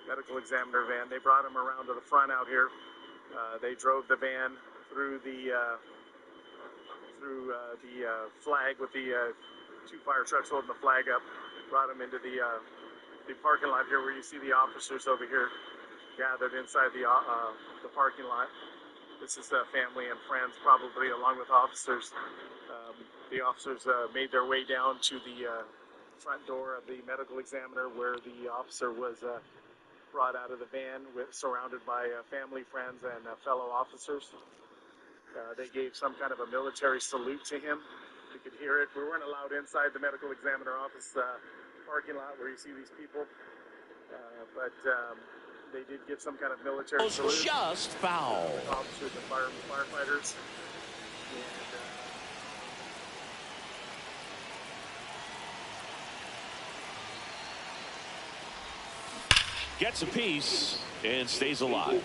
medical examiner van. They brought him around to the front out here. They drove the van through the flag with the two fire trucks holding the flag up. Brought him into the parking lot here, where you see the officers over here gathered inside the parking lot. This is family and friends, probably, along with officers. The officers made their way down to the front door of the medical examiner, where the officer was brought out of the van, surrounded by family, friends, and fellow officers. They gave some kind of a military salute to him. You could hear it. We weren't allowed inside the medical examiner office parking lot where you see these people, but they did give some kind of military salute. Just foul. Officers and firefighters. And Gets a piece and stays alive.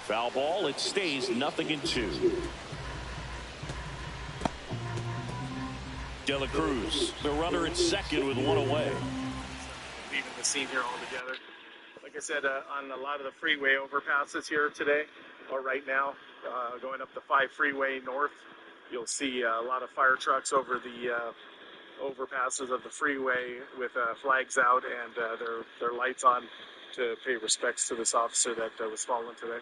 Foul ball. It stays 0-2. De La Cruz, the runner at second with one away. Leaving the scene here altogether. Like I said, on a lot of the freeway overpasses here today, or right now, going up the 5 freeway north, you'll see a lot of fire trucks over the overpasses of the freeway with flags out and their lights on to pay respects to this officer that was fallen today.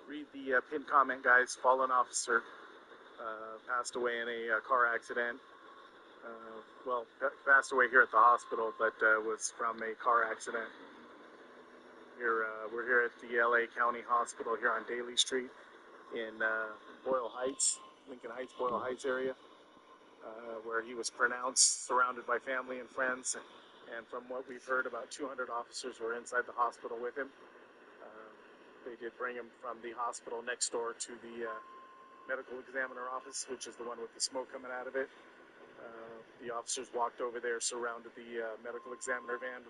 Read the pinned comment, guys. Fallen officer passed away in a car accident. Well, passed away here at the hospital, but was from a car accident. Here, we're here at the LA County Hospital here on Daly Street in Boyle Heights, Lincoln Heights, Boyle Heights area, where he was pronounced surrounded by family and friends. And from what we've heard, about 200 officers were inside the hospital with him. They did bring him from the hospital next door to the medical examiner office, which is the one with the smoke coming out of it. The officers walked over there, surrounded the medical examiner van.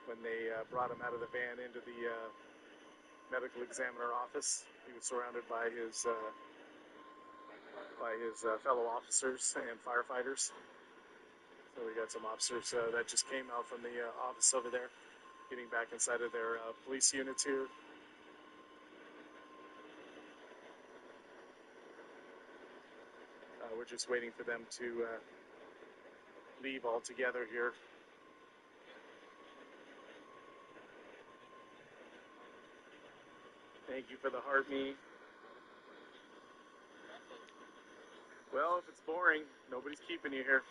When they brought him out of the van into the medical examiner office, he was surrounded by his fellow officers and firefighters. So we got some officers that just came out from the office over there, getting back inside of their police units here. We're just waiting for them to leave altogether here. Thank you for the heart, me. Well, if it's boring, nobody's keeping you here.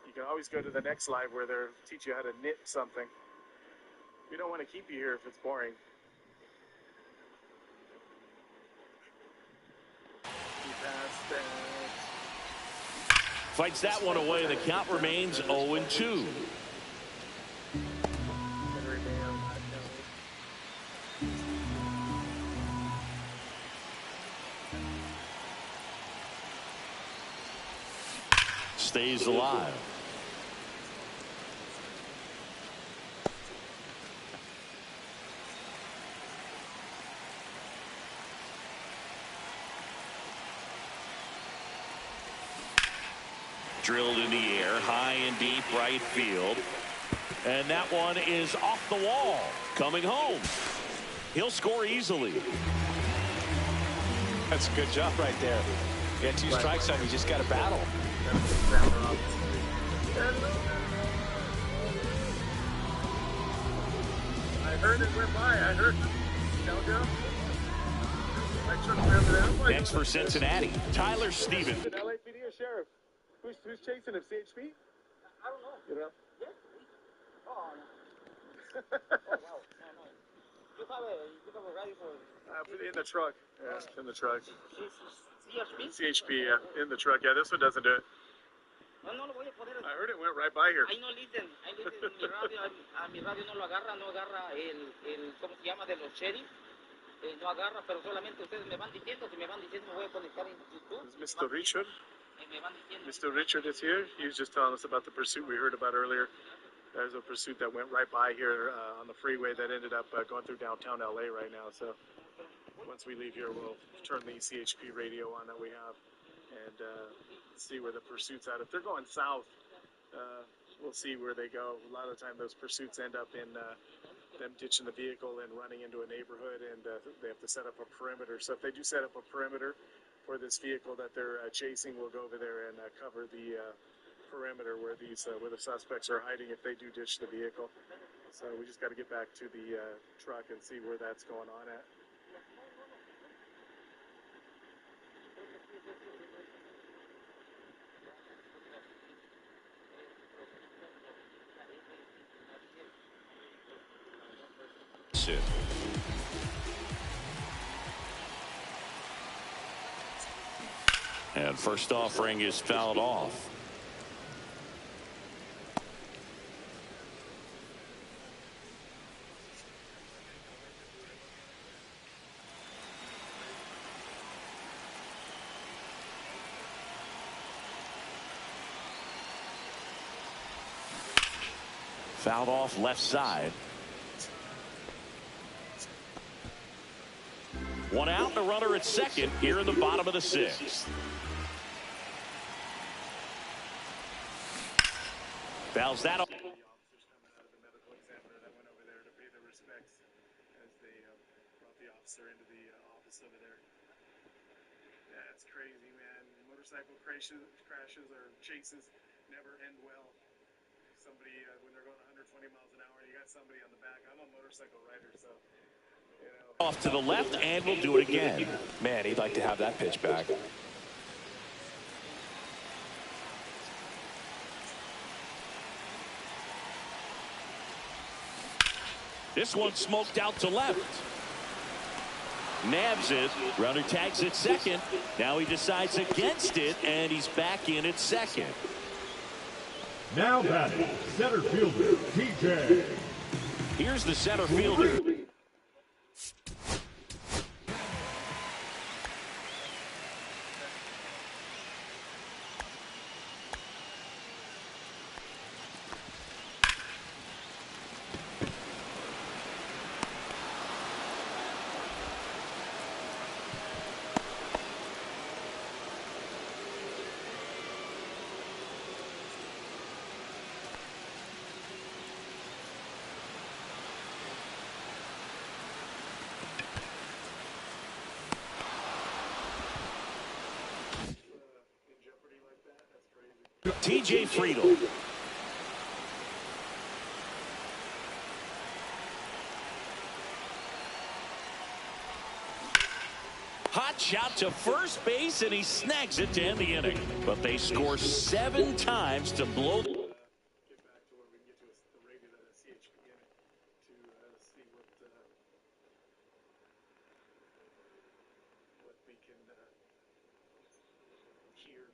You can always go to the next live where they'll teach you how to knit something. We don't want to keep you here if it's boring. Fights that one away. The count remains 0-2. Stays alive. Drilled in the air, high and deep right field. And that one is off the wall. Coming home. He'll score easily. That's a good job right there. You got 2 strikes on you, just got to battle. I heard it went by. I heard it. Next for Cincinnati, Tyler Stevens. LAPD or sheriff? Who's chasing him? CHP? I don't know. You know? Yeah. Oh, no. Oh, wow. No. You have a radio for... in the truck. Yeah, in the truck. CHP? CHP, yeah. In the truck. Yeah, this one doesn't do it. No, lo voy a poner. I heard it went right by here. I no listen. I listen en mi radio. A mi radio no lo agarra. No agarra el ¿cómo se llama? De los sheriff. No agarra, pero solamente ustedes me van diciendo. Si me van diciendo, me voy a conectar en YouTube. Mr. Richard? Mr. Richard is here. He was just telling us about the pursuit we heard about earlier. There's a pursuit that went right by here on the freeway that ended up going through downtown LA right now. So once we leave here, we'll turn the CHP radio on that we have and see where the pursuit's at. If they're going south, we'll see where they go. A lot of the time those pursuits end up in them ditching the vehicle and running into a neighborhood, and they have to set up a perimeter. So if they do set up a perimeter for this vehicle that they're chasing, we'll go over there and cover the perimeter where the suspects are hiding if they do ditch the vehicle. So we just got to get back to the truck and see where that's going on at. And first offering is fouled off. Fouled off left side. One out and a runner at second here in the bottom of the sixth. Fouls that off. The officers coming out of the medical examiner that went over there to pay their respects as they brought the officer into the office over there. Yeah, it's crazy, man. Motorcycle crashes or chases never end well. Somebody, when they're going 120 miles an hour, you got somebody on the back. I'm a motorcycle rider, so, you know. Off to the left, and we'll do it again. Man, he'd like to have that pitch back. This one smoked out to left. Nabs it. Runner tags at second. Now he decides against it, and he's back in at second. Now batting, center fielder, TJ. Here's the center fielder. TJ Friedel. Hot shot to first base, and he snags it to end the inning. But they score 7 times to blow. Get back to where we can get to the radio that CHPN to see what we can hear.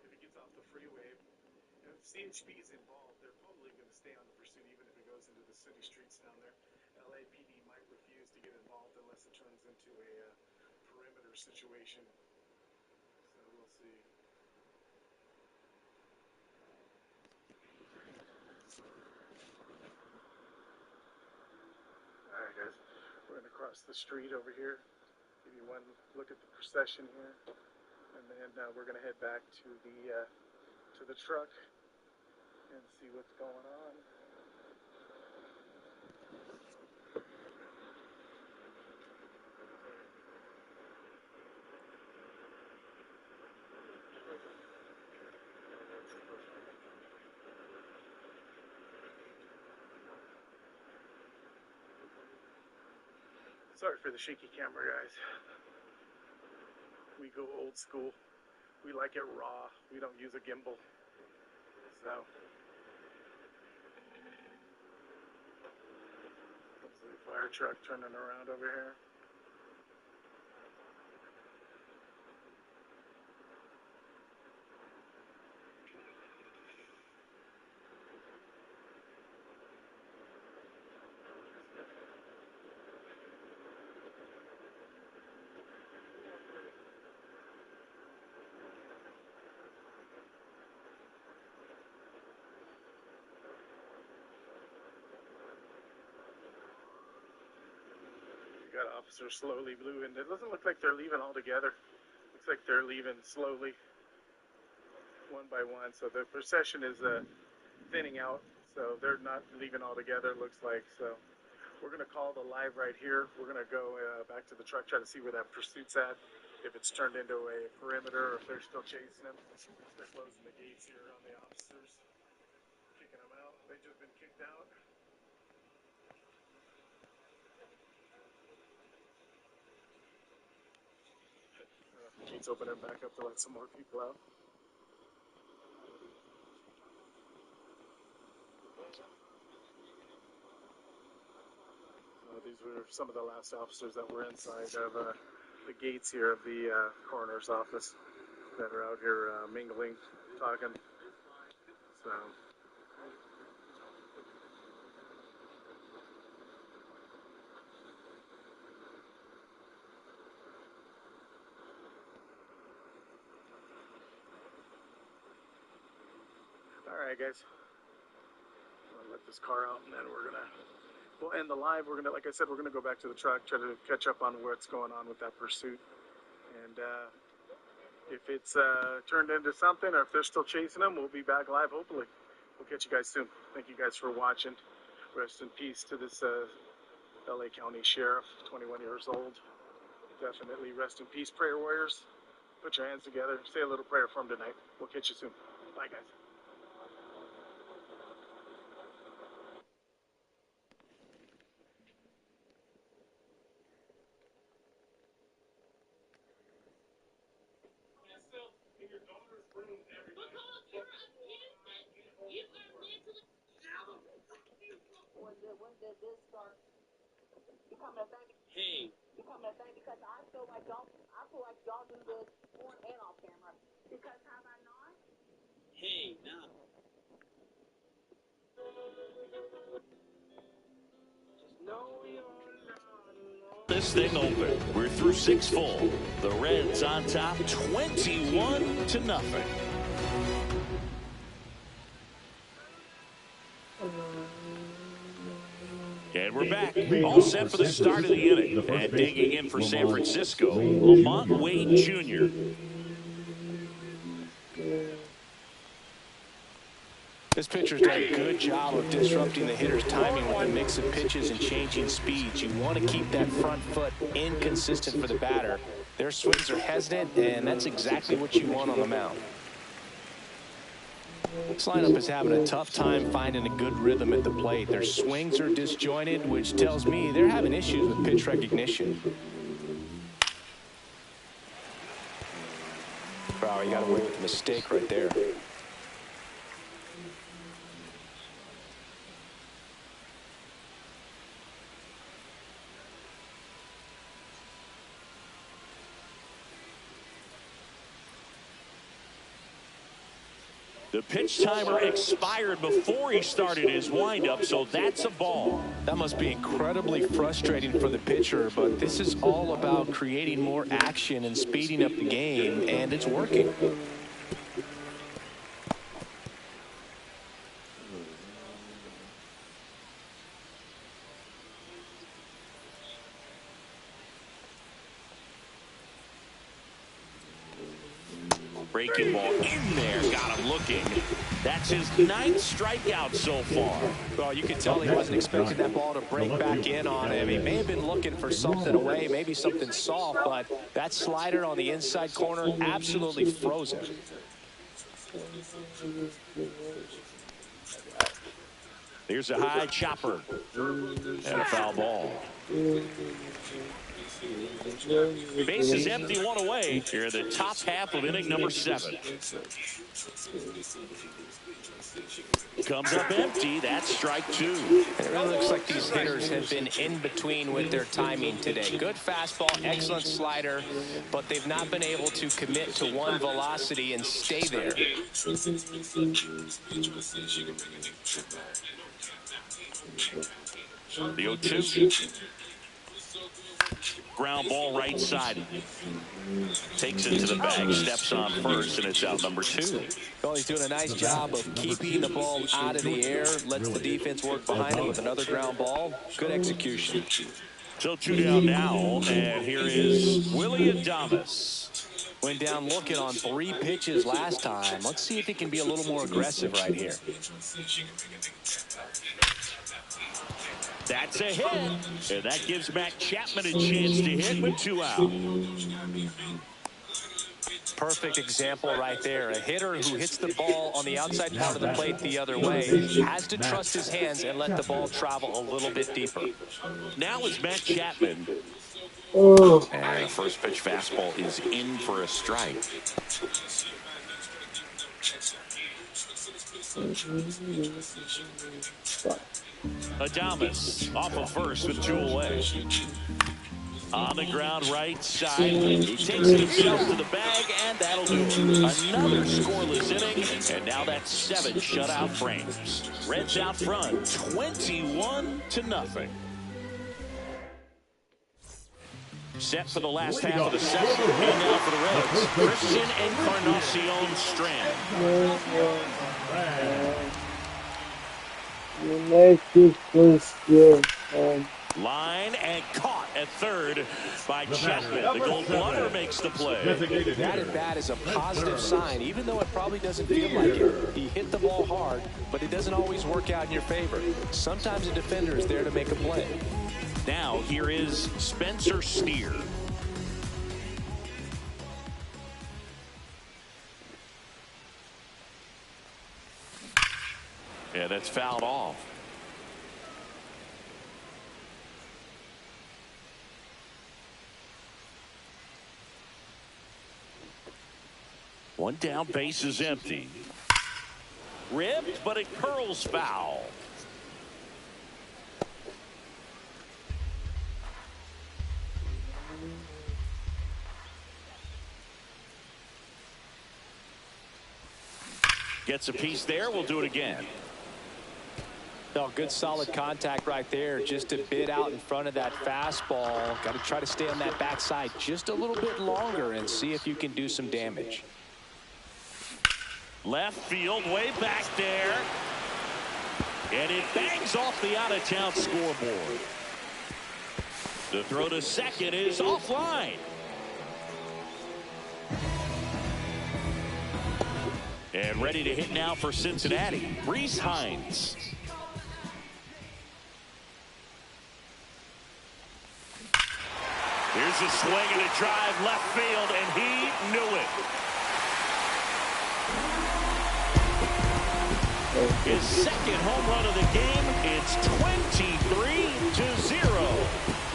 If it gets off the freeway, if CHP is involved, they're probably going to stay on the pursuit even if it goes into the city streets down there. LAPD might refuse to get involved unless it turns into a perimeter situation. So we'll see. All right, guys, we're going to cross the street over here. Give you one look at the procession here, and then we're going to head back to the truck and see what's going on. Sorry for the shaky camera, guys. We go old school. We like it raw. We don't use a gimbal. So, there's the fire truck turning around over here. Got officers slowly moving. It doesn't look like they're leaving altogether. Looks like they're leaving slowly, one by one. So the procession is thinning out, so they're not leaving altogether, it looks like. So we're going to call the live right here. We're going to go back to the truck, try to see where that pursuit's at, if it's turned into a perimeter or if they're still chasing him. They're closing the gates here on the officers, kicking them out. They've just been kicked out. Gates opening back up to let some more people out. These were some of the last officers that were inside of the gates here of the coroner's office that are out here mingling, talking. So. All right, guys. I'll let this car out, and then we'll end the live. We're gonna, like I said, we're gonna go back to the truck, try to catch up on what's going on with that pursuit, and if it's turned into something, or if they're still chasing them, we'll be back live. Hopefully, we'll catch you guys soon. Thank you guys for watching. Rest in peace to this LA County Sheriff, 21 years old. Definitely rest in peace, prayer warriors. Put your hands together. Say a little prayer for him tonight. We'll catch you soon. Bye, guys. Hey. Because I feel like y'all do this on and off camera. Because have I not? Hey, no. This thing open. We're through 6 full. The Reds on top 21-0. And we're back, all set for the start of the inning. And digging in for San Francisco, Lamont Wade Jr. This pitcher's done a good job of disrupting the hitter's timing with a mix of pitches and changing speeds. You want to keep that front foot inconsistent for the batter. Their swings are hesitant, and that's exactly what you want on the mound. This lineup is having a tough time finding a good rhythm at the plate. Their swings are disjointed, which tells me they're having issues with pitch recognition. Wow, he got away with a mistake right there. The pitch timer expired before he started his windup, so that's a ball. That must be incredibly frustrating for the pitcher, but this is all about creating more action and speeding up the game, and it's working. Breaking ball in there, got him looking. That's his 9th strikeout so far. Well, you can tell he wasn't expecting that ball to break back in on him. He may have been looking for something away, maybe something soft, but that slider on the inside corner absolutely froze him. Here's a high chopper and a foul ball. Base is empty, 1 away here in the top half of inning number 7. Comes up empty. That's strike 2. It really looks like these hitters have been in between with their timing today. Good fastball, excellent slider, but they've not been able to commit to one velocity and stay there. The 0-2. Ground ball right side. Takes it to the bag, steps on first, and it's out number 2. Well, he's doing a nice job of keeping the ball out of the air, lets the defense work behind him with another ground ball. Good execution. So 2 down now, and here is Willy Adames. Went down looking on 3 pitches last time. Let's see if he can be a little more aggressive right here. That's a hit. And that gives Matt Chapman a chance to hit with 2 out. Perfect example right there. A hitter who hits the ball on the outside part of the plate the other way has to trust his hands and let the ball travel a little bit deeper. Now it's Matt Chapman. Oh. And the first pitch fastball is in for a strike. Adames off of first with 2 away. On the ground right side. He takes it himself to the bag, and that'll do it. Another scoreless inning, and now that's 7 shutout frames. Reds out front, 21-0. Set for the last half of the 7th. And now for the Reds, Christian Encarnacion Strand. Line and caught at third by Chapman. The Gold Glover makes the play. That at bat is a positive sign, even though it probably doesn't feel like it. He hit the ball hard, but it doesn't always work out in your favor. Sometimes a defender is there to make a play. Now here is Spencer Steer. Yeah, that's fouled off. One down, base is empty. Ripped, but it curls foul. Gets a piece there. We'll do it again. No, good solid contact right there. Just a bit out in front of that fastball. Got to try to stay on that backside just a little bit longer and see if you can do some damage. Left field, way back there. And it bangs off the out-of-town scoreboard. The throw to second is offline. And ready to hit now for Cincinnati, Rhys Hines. Here's a swing and a drive left field, and he knew it. His second home run of the game. It's 23-0.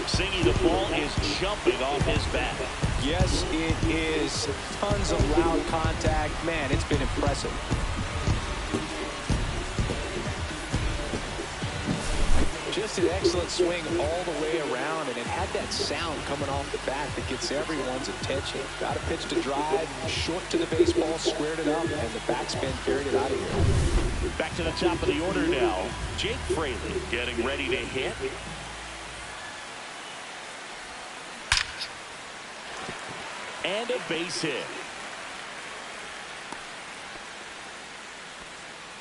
Singy, the ball is jumping off his bat. Yes, it is. Tons of loud contact. Man, it's been impressive. Just an excellent swing all the way around, and it had that sound coming off the bat that gets everyone's attention. Got a pitch to drive, short to the baseball, squared it up, and the backspin carried it out of here. Back to the top of the order now. Jake Fraley getting ready to hit. And a base hit.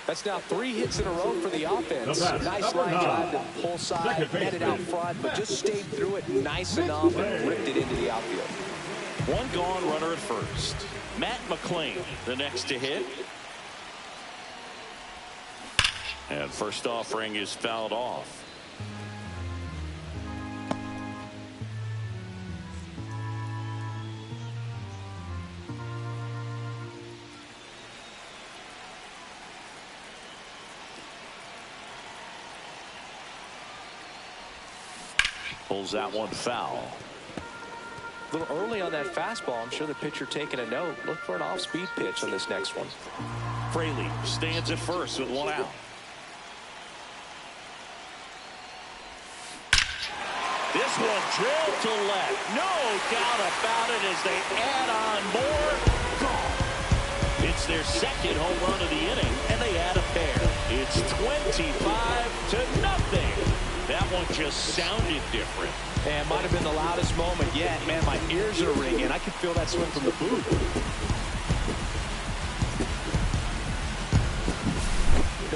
That's now 3 hits in a row for the offense. Nice line drive to pull side, headed out front, but just stayed through it nice enough and ripped it into the outfield. One gone, runner at first. Matt McClain, the next to hit. And first offering is fouled off. Pulls that one foul. A little early on that fastball. I'm sure the pitcher taking a note. Look for an off-speed pitch on this next one. Fraley stands at first with 1 out. This one drilled to left. No doubt about it as they add on more. Gone. It's their second home run of the inning, and they add a pair. It's 25-0. That one just sounded different. And might have been the loudest moment yet. Man, my ears are ringing. I can feel that swing from the booth.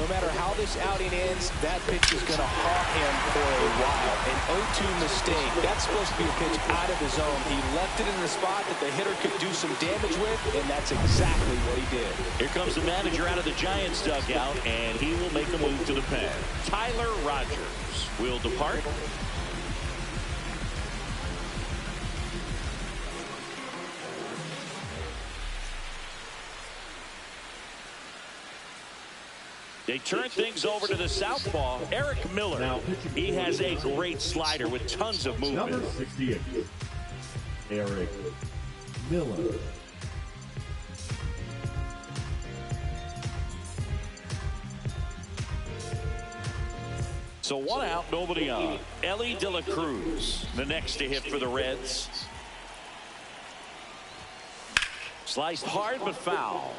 no matter how this outing ends, that pitch is going to haunt him for a while. An 0-2 mistake. That's supposed to be a pitch out of the zone. He left it in the spot that the hitter could do some damage with, and that's exactly what he did. Here comes the manager out of the Giants dugout, and he will make a move to the pen. Tyler Rogers will depart. They turn things over to the southpaw, Eric Miller. He has a great slider with tons of movement. Number 68, Eric Miller. So 1 out, nobody on. Elly De La Cruz, the next to hit for the Reds. Sliced hard but foul.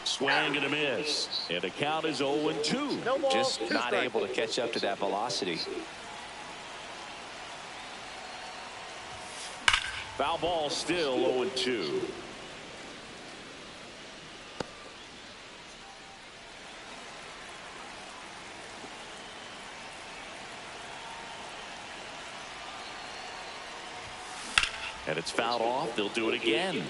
Swing and a miss. And the count is 0-2. Just not able to catch up to that velocity. Foul ball still 0-2. And it's fouled off. They'll do it again.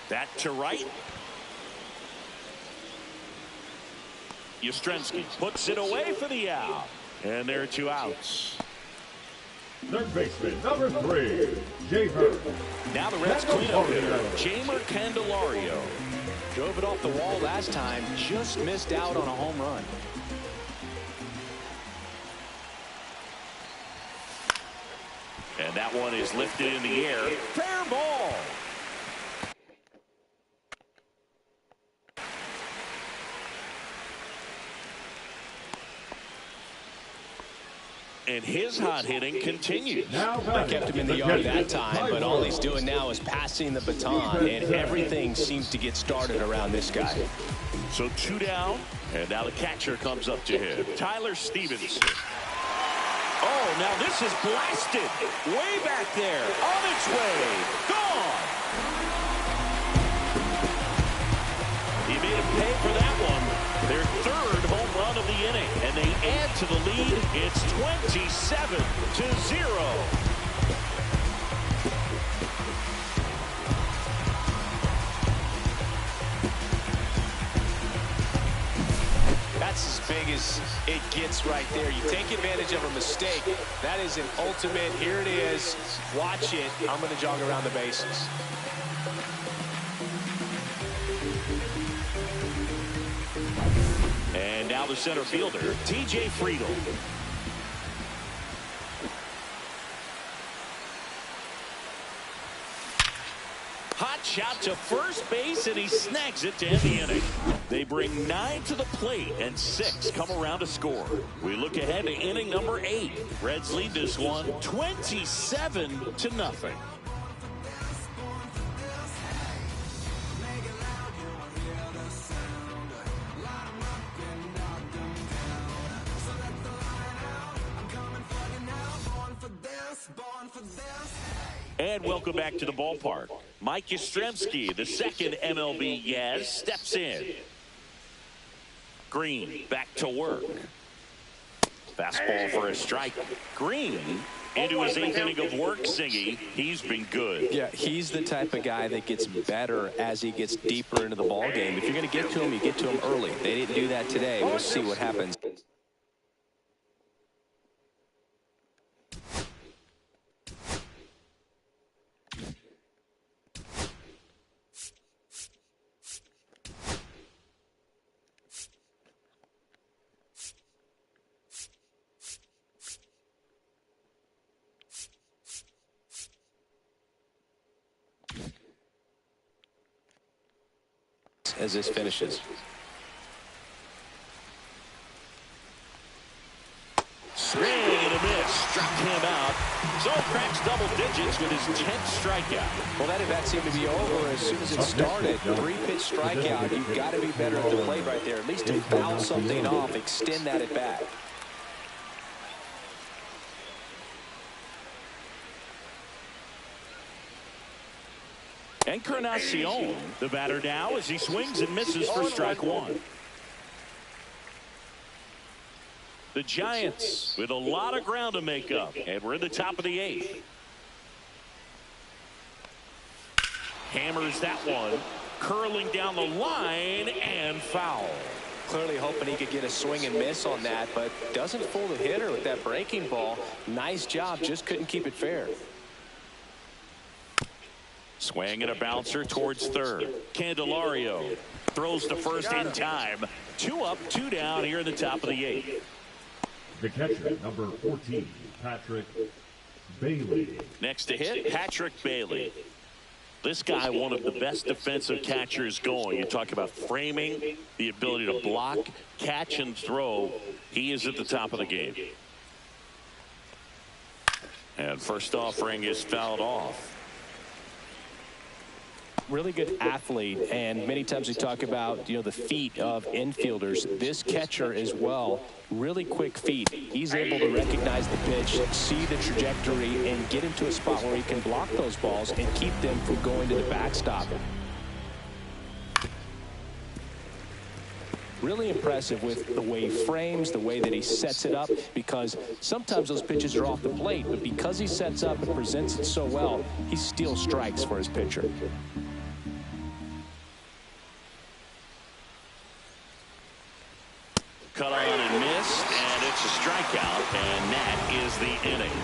That to right. Yastrzemski puts it away for the out. And there are 2 outs. Third baseman, number 3, Jamer. Now the Reds clean up hitter, Jeimer Candelario. Drove it off the wall last time. Just missed out on a home run. And that one is lifted in the air. Fair ball. And his hot hitting continues. I kept him in the yard that time, but all he's doing now is passing the baton, and everything seems to get started around this guy. So 2 down, and now the catcher comes up to him. Tyler Stevenson. Oh, now this is blasted. Way back there. On its way. Gone. He made him pay for that one. Their 3rd home run of the inning, and they add to the lead. It's 27-0. That's as big as it gets right there. You take advantage of a mistake. That is an ultimate. Here it is. Watch it. I'm going to jog around the bases. And now the center fielder, T.J. Friedl. Hot shot to first base, and he snags it to end the inning. They bring 9 to the plate, and 6 come around to score. We look ahead to inning number 8. Reds lead this one 27-0. And welcome back to the ballpark. Mike Yastrzemski, the second MLB Yaz, steps in. Green back to work. Fastball for a strike. Green into his 8th inning of work, Singy. He's been good. Yeah, he's the type of guy that gets better as he gets deeper into the ball game. If you're going to get to him, you get to him early. They didn't do that today. We'll see what happens. As this finishes. Swing and a miss. Struck him out. So cracks double digits with his 10th strikeout. Well, that at-bat seemed to be over as soon as it started. 3-pitch strikeout. You've got to be better at the plate right there. At least to foul something off, extend that at-bat. Encarnacion, the batter now, as he swings and misses for strike one. The Giants with a lot of ground to make up, and we're in the top of the 8th. Hammers that one, curling down the line, and foul. Clearly hoping he could get a swing and miss on that, but doesn't fool the hitter with that breaking ball. Nice job, just couldn't keep it fair. Swing and a bouncer towards third. Candelario throws to first in time. 2 up, 2 down here in the top of the 8th. The catcher, number 14, Patrick Bailey. Next to hit, Patrick Bailey. This guy, one of the best defensive catchers going. You talk about framing, the ability to block, catch, and throw. He is at the top of the game. And first offering is fouled off. Really good athlete, and many times we talk about the feet of infielders. This catcher as well, really quick feet. He's able to recognize the pitch, see the trajectory, and get into a spot where he can block those balls and keep them from going to the backstop. Really impressive with the way he frames, the way that he sets it up, because sometimes those pitches are off the plate, but because he sets up and presents it so well, he steals strikes for his pitcher. Cut on and missed, and it's a strikeout, and that is the inning.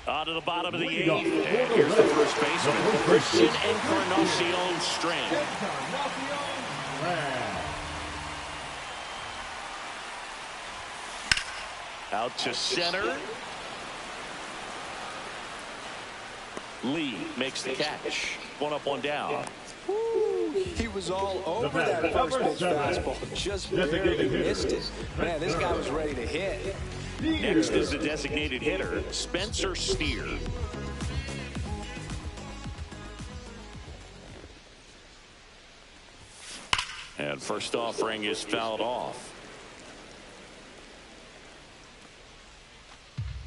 On to the bottom of the 8th, and here's the first baseman, Christian Encarnacion Strand. Out to center. Lee makes the catch. 1 up, 1 down. Woo, he was all over that first pitch fastball. Just barely missed it. Man, this guy was ready to hit. Next is the designated hitter, Spencer Steer. And first offering is fouled off.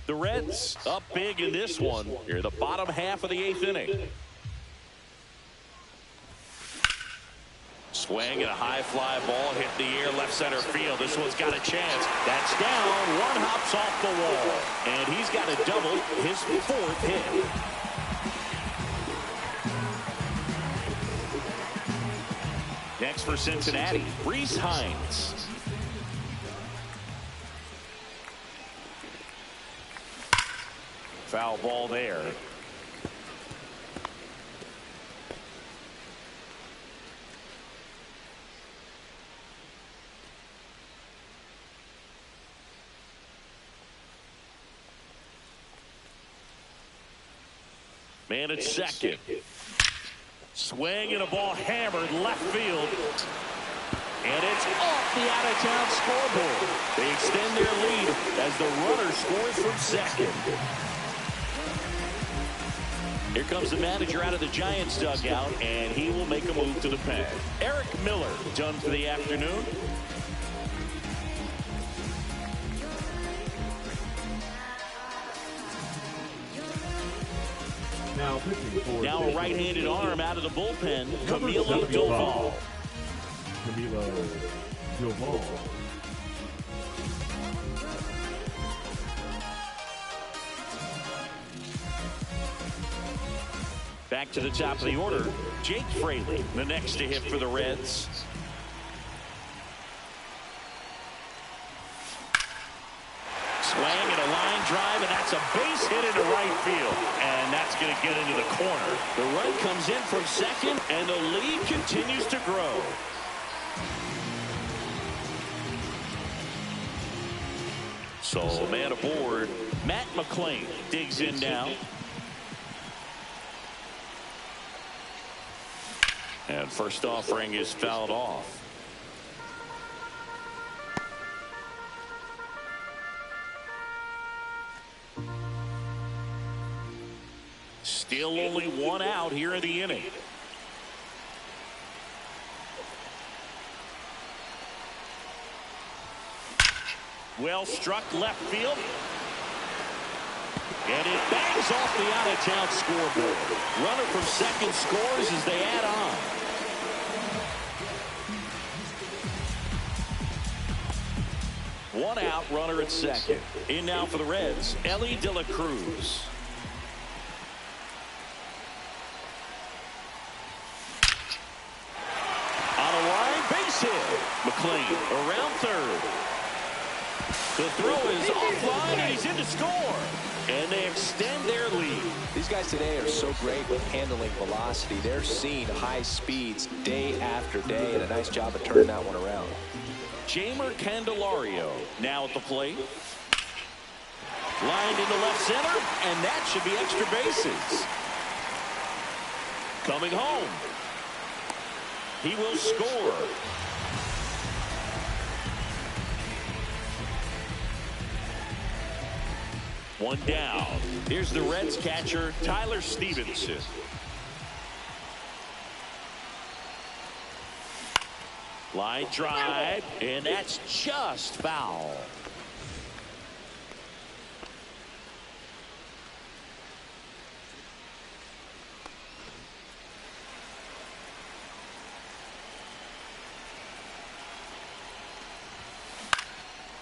The Reds up big in this one. Here, the bottom half of the 8th inning. Swing and a high fly ball hit the air left center field. This one's got a chance. That's down. 1 hops off the wall. And he's got a double, his 4th hit. Next for Cincinnati, Rhys Hines. Foul ball there. Man at second. Swing and a ball hammered left field. And it's off the out-of-town scoreboard. They extend their lead as the runner scores from second. Here comes the manager out of the Giants dugout, and he will make a move to the pen. Eric Miller done for the afternoon. Now a right-handed arm out of the bullpen, Camilo Doval. Camilo Doval. Back to the top of the order, Jake Fraley, the next to hit for the Reds. Swing and a line drive, and that's a base hit into right field. And that's going to get into the corner. The run comes in from second, and the lead continues to grow. So, man aboard, Matt McClain digs in now. And first offering is fouled off. Still only one out here in the inning. Well struck left field. And it bangs off the out-of-town scoreboard. Runner from second scores as they add on. One out, runner at second. In now for the Reds, Elly De La Cruz. On a line, base hit. McLean around third. The throw is offline, and he's in to score. And they extend their lead. These guys today are so great with handling velocity. They're seeing high speeds day after day, and a nice job of turning that one around. Jeimer Candelario now at the plate. Lined into left center, and that should be extra bases. Coming home. He will score. One down. Here's the Reds catcher, Tyler Stevenson. Line drive, and that's just foul.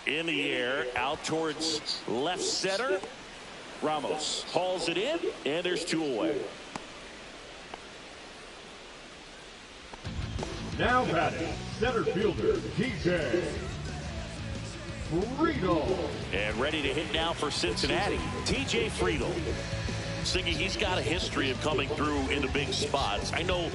In the air, out towards left center. Ramos hauls it in, and there's two away. Now batting, center fielder, TJ Friedl. And ready to hit now for Cincinnati, TJ Friedl. Thinking he's got a history of coming through in the big spots. I know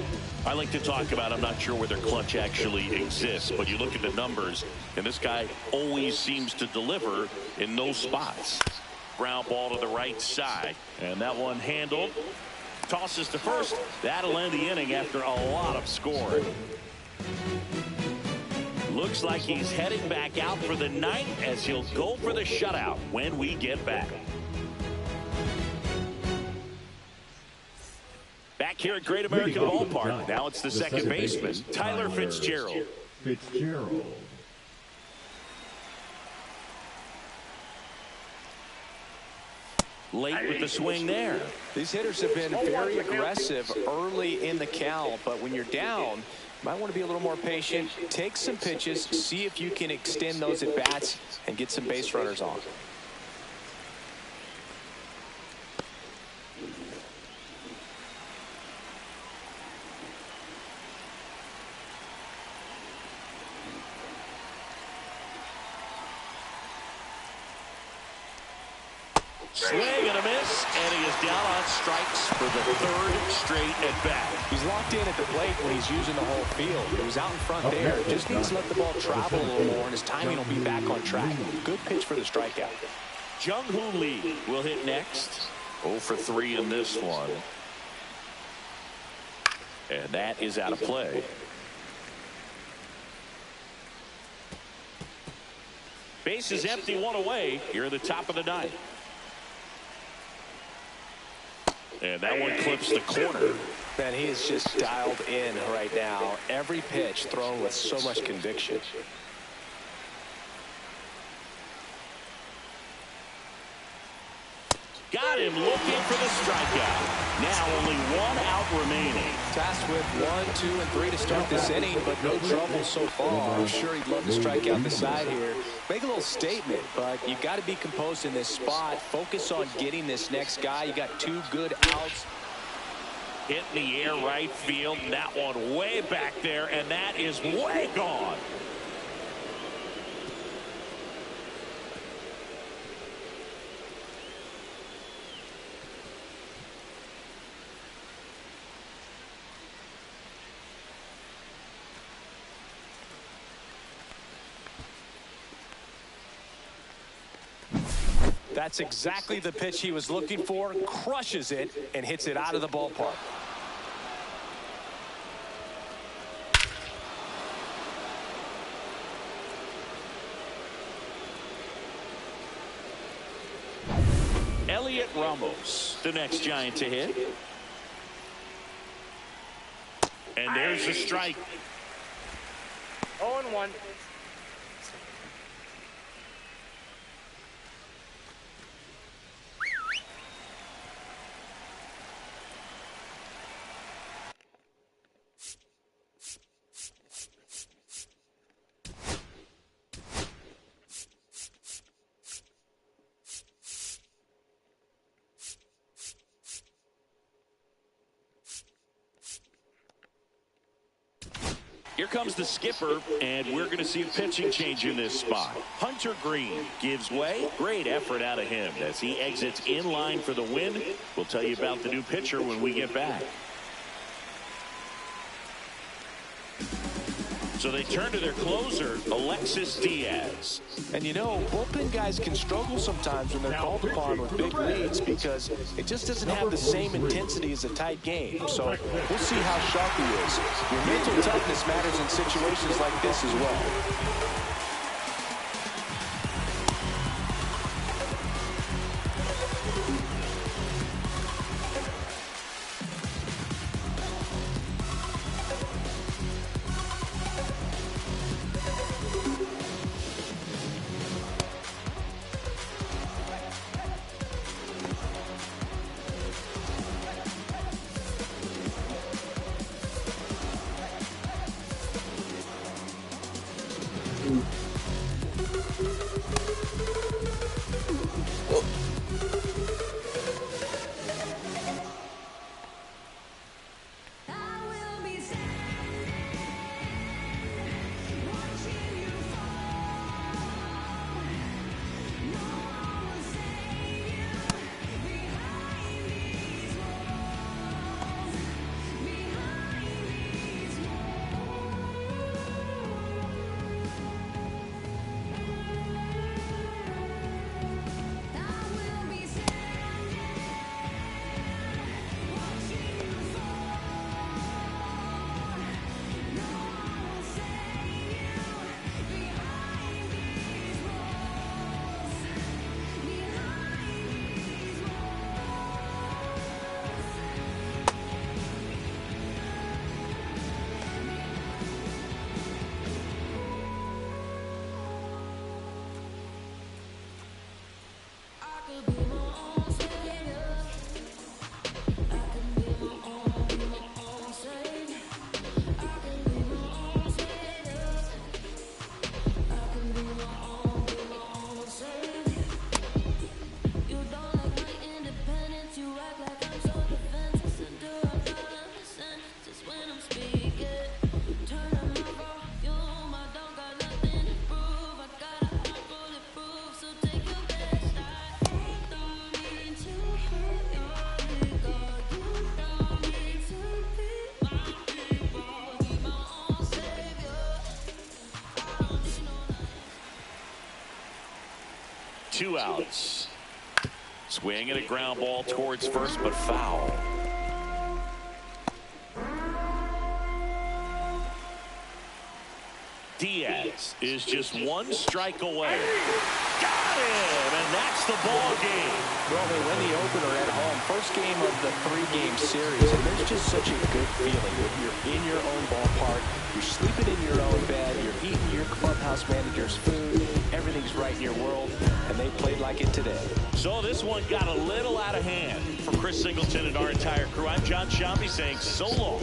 I like to talk about, I'm not sure where their clutch actually exists, but you look at the numbers, and this guy always seems to deliver in those spots. Ground ball to the right side, and that one handled. Tosses to first. That'll end the inning after a lot of scoring. Looks like he's heading back out for the ninth as he'll go for the shutout when we get back. Back here at Great American Ballpark. Now it's the second baseman, Tyler Fitzgerald. Late with the swing there. These hitters have been very aggressive early in the count, but when you're down, you might want to be a little more patient. Take some pitches, see if you can extend those at bats and get some base runners on. Swing and a miss, and he is down on strikes for the third straight at bat. He's locked in at the plate when he's using the whole field. He was out in front there. Just needs to let the ball travel a little more, and his timing will be back on track. Good pitch for the strikeout. Jung-Hoo Lee will hit next. 0 for 3 in this one. And that is out of play. Base is empty, one away here at the top of the ninth. And that one clips the corner. Man, he is just dialed in right now. Every pitch thrown with so much conviction. Got him looking for the strikeout. Now only one out remaining. Tasked with 1, 2, and 3 to start this inning, but no trouble so far. I'm sure he'd love to strike out the side here. Make a little statement, but you got to be composed in this spot. Focus on getting this next guy. You got 2 good outs. Hit in the air right field. That one way back there, and that is way gone. That's exactly the pitch he was looking for. Crushes it and hits it out of the ballpark. Elliot Ramos, the next Giant to hit. And there's the strike. 0-1. Here comes the skipper, and we're going to see a pitching change in this spot. Hunter Green gives way. Great effort out of him as he exits in line for the win. We'll tell you about the new pitcher when we get back. So they turn to their closer, Alexis Diaz. And you know, bullpen guys can struggle sometimes when they're called upon with big leads because it just doesn't have the same intensity as a tight game. So we'll see how sharp he is. Your mental toughness matters in situations like this as well. Two outs. Swing and a ground ball towards first, but foul. Diaz is just one strike away. Got him, and that's the ball game. Well, they win the opener at home. First game of the 3-game series, and there's just such a good feeling when you're in your own ballpark, you're sleeping in your own bed, you're eating your clubhouse manager's food, everything's right in your world, and they played like it today. So this one got a little out of hand. For Chris Singleton and our entire crew, I'm John Sciambi saying so long.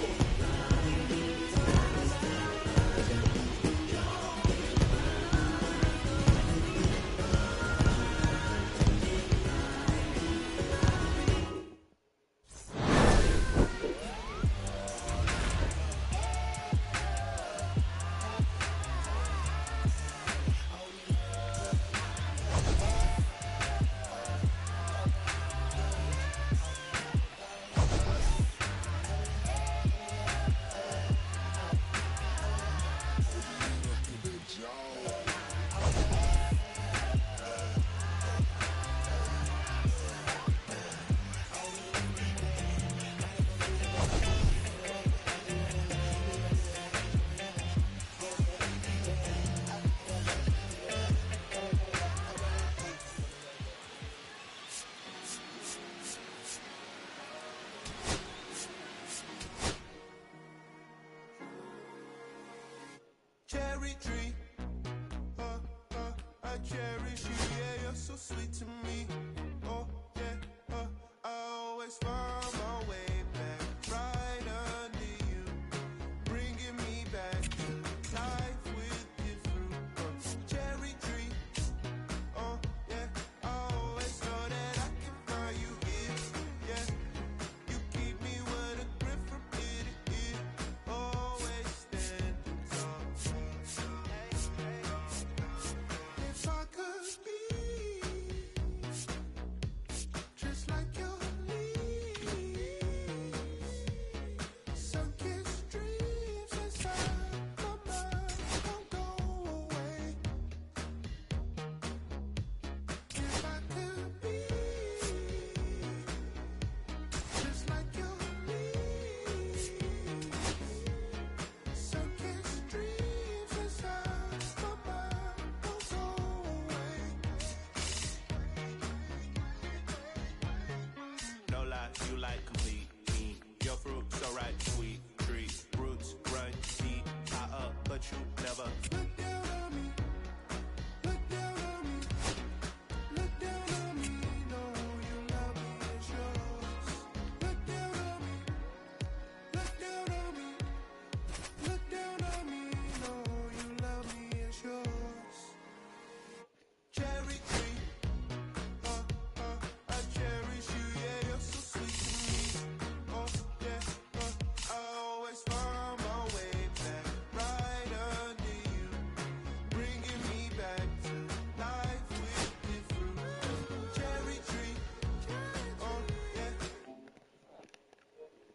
you like complete me. Your fruit so right, sweet treat. Roots run deep, high up, but you never look down.